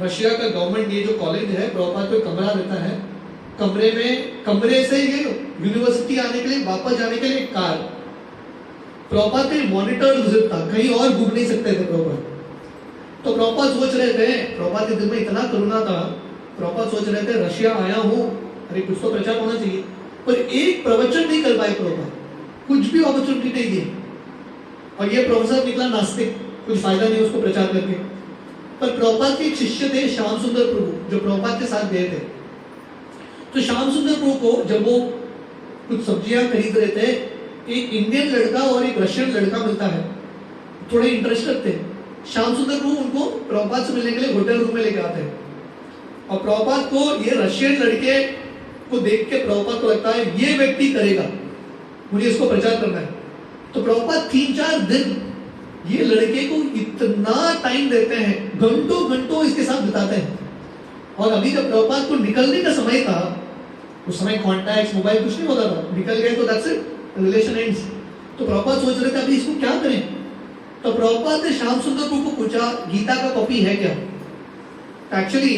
रशिया का गवर्नमेंट, ये जो कॉलेज है, प्रभुपाद को कमरा देता है। कमरे से ये यूनिवर्सिटी आने के लिए, वापस जाने के लिए कार। प्रभुपाद का मॉनिटर विजिट था, कहीं और घूम नहीं सकते थे प्रभुपाद। तो प्रभुपाद सोच रहे थे, प्रभुपाद के दिल में इतना करुणा था, प्रभुपाद सोच रहे थे रशिया आया हूँ, अरे कुछ तो प्रचार होना चाहिए, पर एक प्रवचन नहीं कर पाए प्रभुपाद, कुछ भी अपॉर्चुनिटी नहीं दी। और ये प्रोफेसर निकला नास्तिक, कुछ फायदा नहीं उसको प्रचार करके। पर प्रभुपाद के एक शिष्य थे श्याम सुंदर प्रभु, जो प्रभुपाद के साथ गए थे। तो श्याम सुंदर प्रभु को जब वो कुछ सब्जियां खरीद रहे थे, एक इंडियन लड़का और एक रशियन लड़का मिलता है, थोड़े इंटरेस्टेड थे। श्याम सुंदर प्रभु उनको प्रभुपाद से मिलने के लिए होटल रूम में लेके आते हैं, और प्रभुपाद को ये रशियन लड़के को देख के प्रभुपाद को लगता है ये व्यक्ति करेगा, मुझे इसको प्रचार करना है। तो प्रभुपाद 3-4 दिन ये लड़के को इतना टाइम देते हैं, घंटों घंटों इसके साथ बिताते हैं। और अभी जब प्रभुपाद को निकलने का समय था, उस समय कॉन्टैक्ट मोबाइल कुछ नहीं होता था, निकल गए तो दैट्स इट, रिलेशन एंड्स। तो प्रभुपाद सोच रहे थे अभी इसको क्या करें। तो प्रभुपाद ने श्याम सुंदर प्रभु को पूछा गीता का कॉपी है क्या? एक्चुअली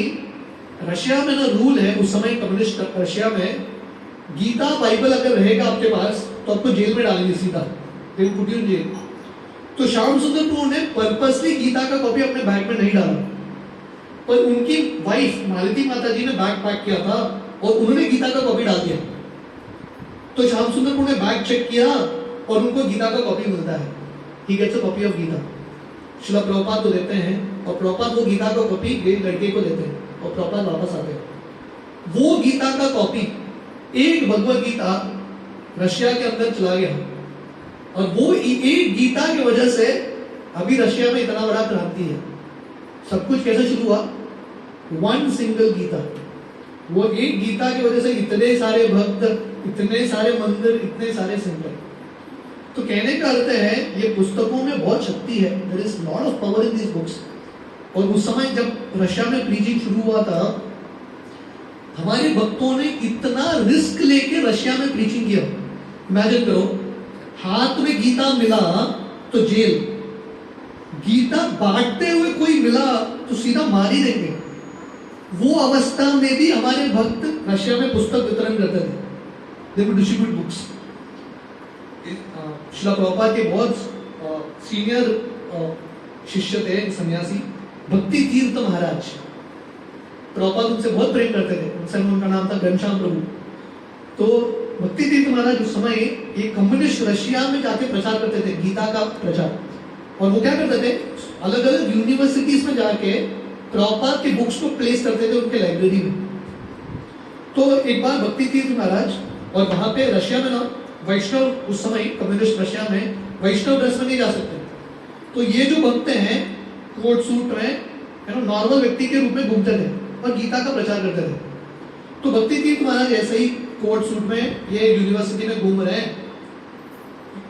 रशिया में ना रूल है उस समय, कम्युनिस्ट रशिया में, गीता बाइबल अगर रहेगा आपके पास तो आपको जेल में डालेंगे सीधा, they will put you in jail. तो श्याम सुंदर प्रभु ने पर्पसली गीता का कॉपी अपने बैग में नहीं डाला, पर उनकी वाइफ मालती माता जी ने बैग पैक किया था और उन्होंने गीता का कॉपी डाल दिया। तो श्याम सुंदर प्रभु ने बैग चेक किया और उनको गीता का कॉपी मिलता है, he gets a copy of Gita. Srila Prabhupada को देते हैं और प्रभुपाद वो गीता का कॉपी एक लड़के को देते हैं और प्रभुपाद वापस आते हैं। वो गीता का कॉपी, एक भगवत गीता रशिया के अंदर चला गया, और वो एक गीता की वजह से अभी रशिया में इतना बड़ा क्रांति है। सब कुछ कैसे शुरू हुआ? One single Gita. वो एक गीता की वजह से इतने सारे भक्त, इतने सारे मंदिर, इतने सारे सिंगर। तो कहने का अर्थ है ये पुस्तकों में बहुत शक्ति है, there is lot of power in this books. और उस समय जब रशिया में प्रीचिंग शुरू हुआ था, हमारे भक्तों ने इतना रिस्क लेके रशिया में प्रीचिंग किया। इमेजिन करो, हाथ में गीता मिला तो जेल, गीता बांटते हुए कोई मिला तो सीधा मार ही देंगे। वो अवस्था में भी हमारे भक्त रशिया में पुस्तक वितरण करते थे, they would distribute books. Srila Prabhupada के बहुत सीनियर शिष्य थे, सन्यासी भक्ति तीर्थ महाराज। प्रभुपाद उनसे बहुत प्रेम करते थे। उनसे उनका नाम था घनश्याम प्रभु। तो भक्ति तीर्थ महाराज उस समय एक कम्युनिस्ट रशिया में जाके प्रचार करते थे, गीता का प्रचार। और वो क्या करते थे, अलग अलग यूनिवर्सिटीज में जाके प्रभुपाद के बुक्स को प्लेस करते थे उनके लाइब्रेरी में। तो एक बार भक्ति तीर्थ महाराज, और वहां पे रशिया में ना वैष्णव, उस समय कम्युनिस्ट रशिया में वैष्णव ड्रेस में नहीं जा सकते। तो ये जो भक्त हैं कोट सूट में नॉर्मल व्यक्ति के रूप में घूमते थे और गीता का प्रचार करते थे। तो भक्ति तीर्थ महाराज ऐसे ही कोट सूट में ये यूनिवर्सिटी में घूम रहे हैं,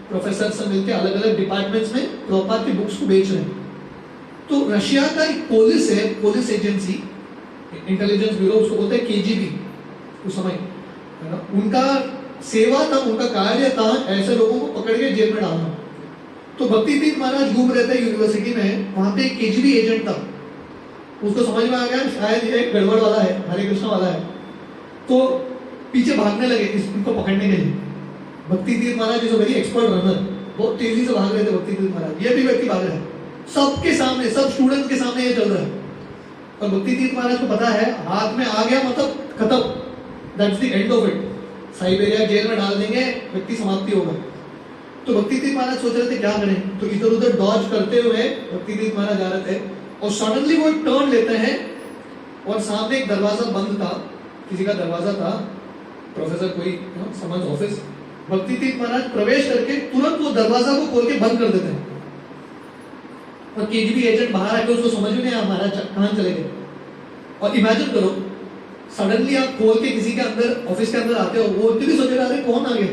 प्रोफेसर से मिलकर अलग अलग डिपार्टमेंट्स में प्रभुपाद की बुक्स को बेच रहे हैं। तो रशिया का एक पुलिस है, पुलिस एजेंसी, इंटेलिजेंस ब्यूरो, उसको बोलते हैं केजीबी उस समय, है ना, उनका सेवा था, उनका कार्य था ऐसे लोगों को पकड़ के जेल में डालना। तो भक्ति तीर्थ महाराज घूम रहे थे यूनिवर्सिटी में, वहां पे एक केजीबी एजेंट था। उसको समझ में आ गया शायद ये गड़बड़ वाला है, हरे कृष्ण वाला है। तो पीछे भागने लगे इनको पकड़ने के लिए। Bhakti Tirtha Maharaj is a very expert runner, बहुत तेजी से भाग रहे थे भक्ति तीर्थ महाराज। ये भी व्यक्ति भाग रहे हैं सबके सामने, सब स्टूडेंट्स के सामने ये चल रहा है। और भक्ति तीर्थ महाराज को पता है हाथ में आ गया मतलब खत्म, that's the end of it. Siberia jail में डाल देंगे, व्यक्ति समाप्ति होगा। तो भक्ति तीर्थ महाराज सोच रहे थे क्या करें। तो इधर उधर डॉज करते हुए भक्ति तीर्थ महाराज जा रहे थे और सडनली वो एक टर्न लेते हैं और सामने एक दरवाजा बंद था, किसी का दरवाजा था, प्रोफेसर कोई समझ ऑफिस। भक्ति तीर्थ महाराज प्रवेश करके तुरंत वो दरवाजा को खोल के बंद कर देते हैं और केजीबी एजेंट बाहर आके उसको समझ में नहीं आया महाराज कहां चले गए। और इमेजिन करो सडनली आप खोल के किसी के अंदर ऑफिस के अंदर आते हो, वो इतनी सोचेगा अरे कौन आ गया।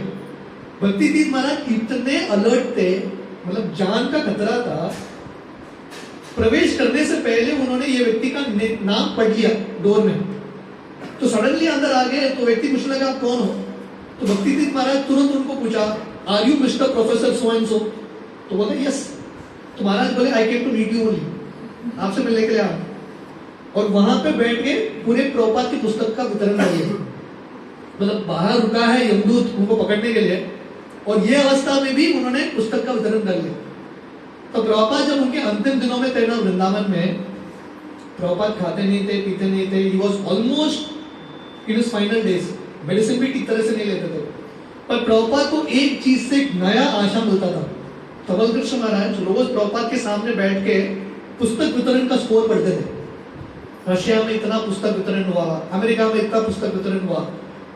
भक्ति तीर्थ महाराज इतने अलर्ट थे, मतलब जान का खतरा था। प्रवेश करने से पहले उन्होंने ये व्यक्ति का नाम पढ़ लिया डोर में। तो सडनली अंदर आ गए तो व्यक्ति पूछने लगा आप कौन हो। तो भक्ति तीर्थ महाराज तुरंत उनको पूछा are you mister professor so and so. तो बोले यस। तो महाराज बोले I came to meet you only, आपसे मिलने के लिए आया। और वहां पे बैठ के पूरे प्रभुपाद की पुस्तक का वितरण किया, मतलब बाहर रुका है यमदूत उनको पकड़ने के लिए, और ये अवस्था में भी उन्होंने पुस्तक का वितरण कर लिया। तो प्रभुपाद जब उनके अंतिम दिनों में थे ना वृंदावन में, प्रभुपाद खाते नहीं थे, पीते नहीं थे, he was almost in his final days, medicine भी ठीक तरह से नहीं लेते थे। पर प्रभुपाद को एक चीज से एक नया आशा मिलता था। धवल कृष्ण महाराज रोज प्रभुपाद के सामने बैठ के पुस्तक वितरण का स्कोर पढ़ते थे। रशिया में इतना पुस्तक वितरण हुआ, अमेरिका में इतना पुस्तक वितरण हुआ,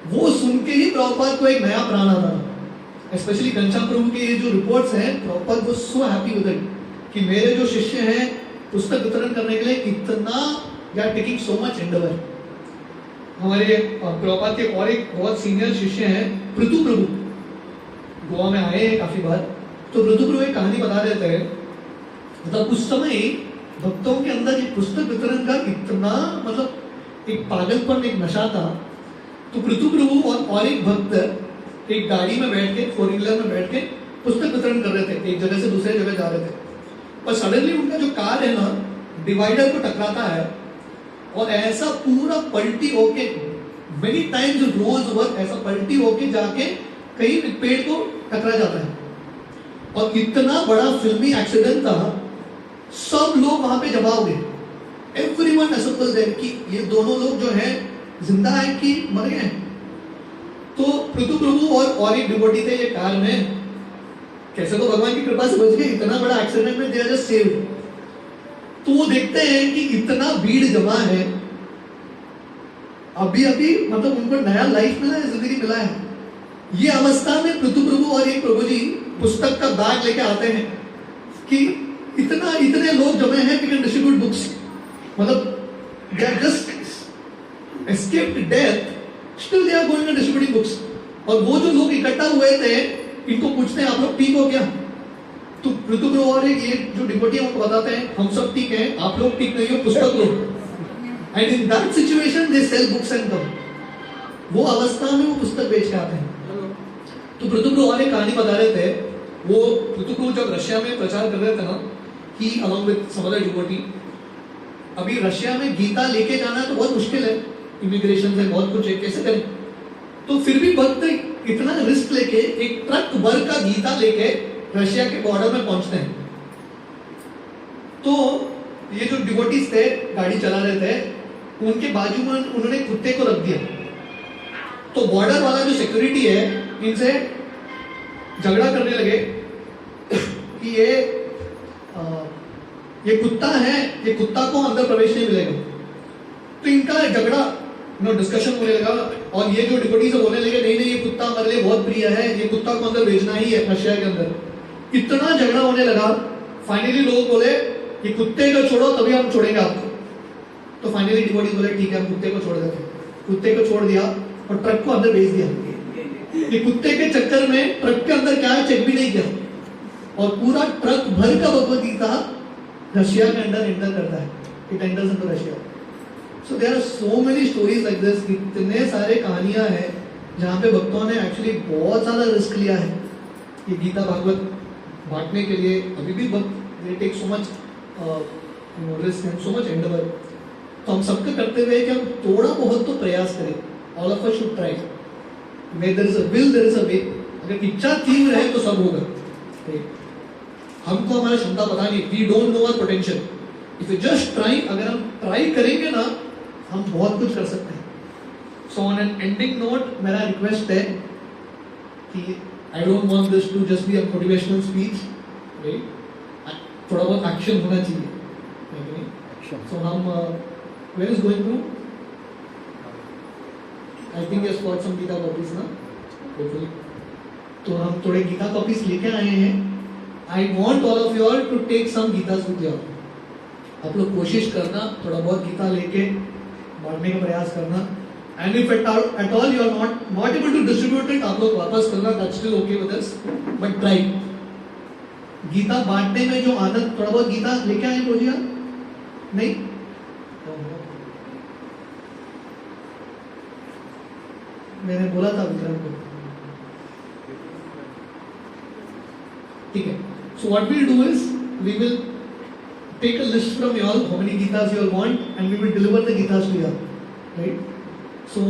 वो सुन के ही प्रभुपाद को एक नया प्राण आता था। स्पेशली घनश्याम प्रभु के ये जो रिपोर्ट्स हैं, Prabhupada was so happy with it कि मेरे जो शिष्य हैं पुस्तक वितरण करने के लिए इतना they are taking so much endeavour. हमारे प्रभुपाद के और एक बहुत सीनियर शिष्य हैं पृथु प्रभु, गोवा में आए हैं काफी बार। तो पृथु प्रभु एक कहानी बता देते हैं, मतलब उस समय भक्तों के अंदर ये पुस्तक वितरण का इतना मतलब एक पागलपन, एक नशा था। तो पृथु प्रभु और एक भक्त एक गाड़ी में बैठ के, फोर व्हीलर में बैठ के पुस्तक वितरण कर रहे थे, एक जगह से दूसरे जगह जा रहे थे। पर सडनली उनका जो कार है ना डिवाइडर को टकराता है और ऐसा पूरा पलटी होके, मेनी टाइम्स रोज ओवर ऐसा पलटी होके जाके कहीं पेड़ को टकरा जाता है। और इतना बड़ा फिल्मी एक्सीडेंट था, सब लोग वहां पे जमा हो गए। एवरीवन असेंबल देयर कि ये दोनों लोग जो हैं जिंदा हैं कि मर गए। तो पृथु प्रभु और एक डिवोटी थे ये कार में, कैसे तो भगवान की कृपा से बच गए, इतना बड़ा एक्सीडेंट में दे आर जस्ट सेव्ड। तो वो देखते हैं कि इतना भीड़ जमा है, अभी अभी मतलब उनको नया लाइफ मिला है, जिंदगी मिला है। ये अवस्था में पृथु प्रभु और एक प्रभु जी पुस्तक का बैग लेके आते हैं कि इतने लोग जमे हैं, वी कैन डिस्ट्रीब्यूट बुक्स, मतलब they are just escaped death, still they are going to distributing books. और वो जो लोग इकट्ठा हुए थे इनको पूछते हैं आप लोग ठीक हो क्या। तो पृथु प्रभु और ये जो डिवोटी है उनको बताते हैं हम सब ठीक हैं, आप लोग ठीक नहीं हो, पुस्तक लो। And in that situation they sell books and come. वो अवस्था में वो पुस्तक बेच के आते हैं। तो पृथु प्रभु और एक कहानी बता रहे थे, वो पृथु प्रभु जब रशिया में प्रचार कर रहे थे ना, he along with some other devotee, अभी रशिया में गीता लेके जाना तो बहुत मुश्किल है, इमिग्रेशन से बहुत कुछ है, कैसे करें। तो फिर भी भक्त इतना रिस्क लेके एक ट्रक भर का गीता लेके रशिया के बॉर्डर में पहुंचते हैं। तो ये जो डिवोटीज थे गाड़ी चला रहे थे, उनके बाजू में उन्होंने कुत्ते को रख दिया। तो बॉर्डर वाला जो सिक्योरिटी है इनसे झगड़ा करने लगे कि ये कुत्ता है, ये कुत्ता को अंदर प्रवेश नहीं मिलेगा। तो इनका झगड़ा डिस्कशन होने लगा और ये जो डिवोटीज बोलने लगे नहीं नहीं ये कुत्ता हमारे लिए बहुत प्रिय है, ये कुत्ता को अंदर भेजना ही है रशिया के अंदर। इतना झगड़ा होने लगा, फाइनली लोग बोले ये कुत्ते को छोड़ो तभी हम छोड़ेंगे आपको। तो फाइनली डिवोटीज बोले ठीक है हम कुत्ते को छोड़ देते हैं। कुत्ते को छोड़ दिया और ट्रक को अंदर भेज दिया। ये कुत्ते के चक्कर में ट्रक के अंदर क्या है चेक भी नहीं किया और पूरा ट्रक भर का भगवद गीता रशिया के अंदर एंटर करता है। It enters into Russia. So there are so many stories like this. इतने सारे कहानियां हैं जहाँ पे भक्तों ने एक्चुअली बहुत ज़्यादा रिस्क लिया है ये गीता भागवत बांटने के लिए। अभी भी भक्त they take so much risk and so much endeavour. तो हम सबके करते हुए कि हम थोड़ा बहुत तो प्रयास करें। All of us should try. Where there is a will there is a way. अगर इच्छा तीव्र है तो सब होगा। हमको हमारा क्षमता पता नहीं, we don't know our potential. If you just try, अगर हम ट्राई करेंगे ना हम बहुत कुछ कर सकते हैं। So on an ending note मेरा रिक्वेस्ट है कि I don't want this to just be a motivational speech, right? थोड़ा बहुत एक्शन होना चाहिए। सो हम where is going to I think yes got some Gita copies ना, होपफुली। तो हम थोड़े गीता कॉपीज लेके आए हैं। I want all of you all to take some Gitas with you. आप लोग कोशिश करना थोड़ा बहुत गीता लेके बांटने का प्रयास करना। And if at all you are not able to distribute it, आप लोग वापस करना, that's still okay with us, but try. Gita बांटने में जो आनंद, थोड़ा बहुत गीता लेके आए बोलिए नहीं? मैंने बोला था विक्रम को, ठीक है। So what we'll do is we will take a list from you all how many Gitas you all want and we will deliver the Gitas to you all, right? So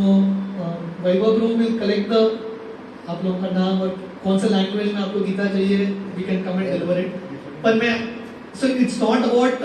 Vaibhav Prabhu will collect the आप लोगों का नाम और कौन सा लैंग्वेज में आपको गीता चाहिए, we can come and deliver it. पर मैं so it's not about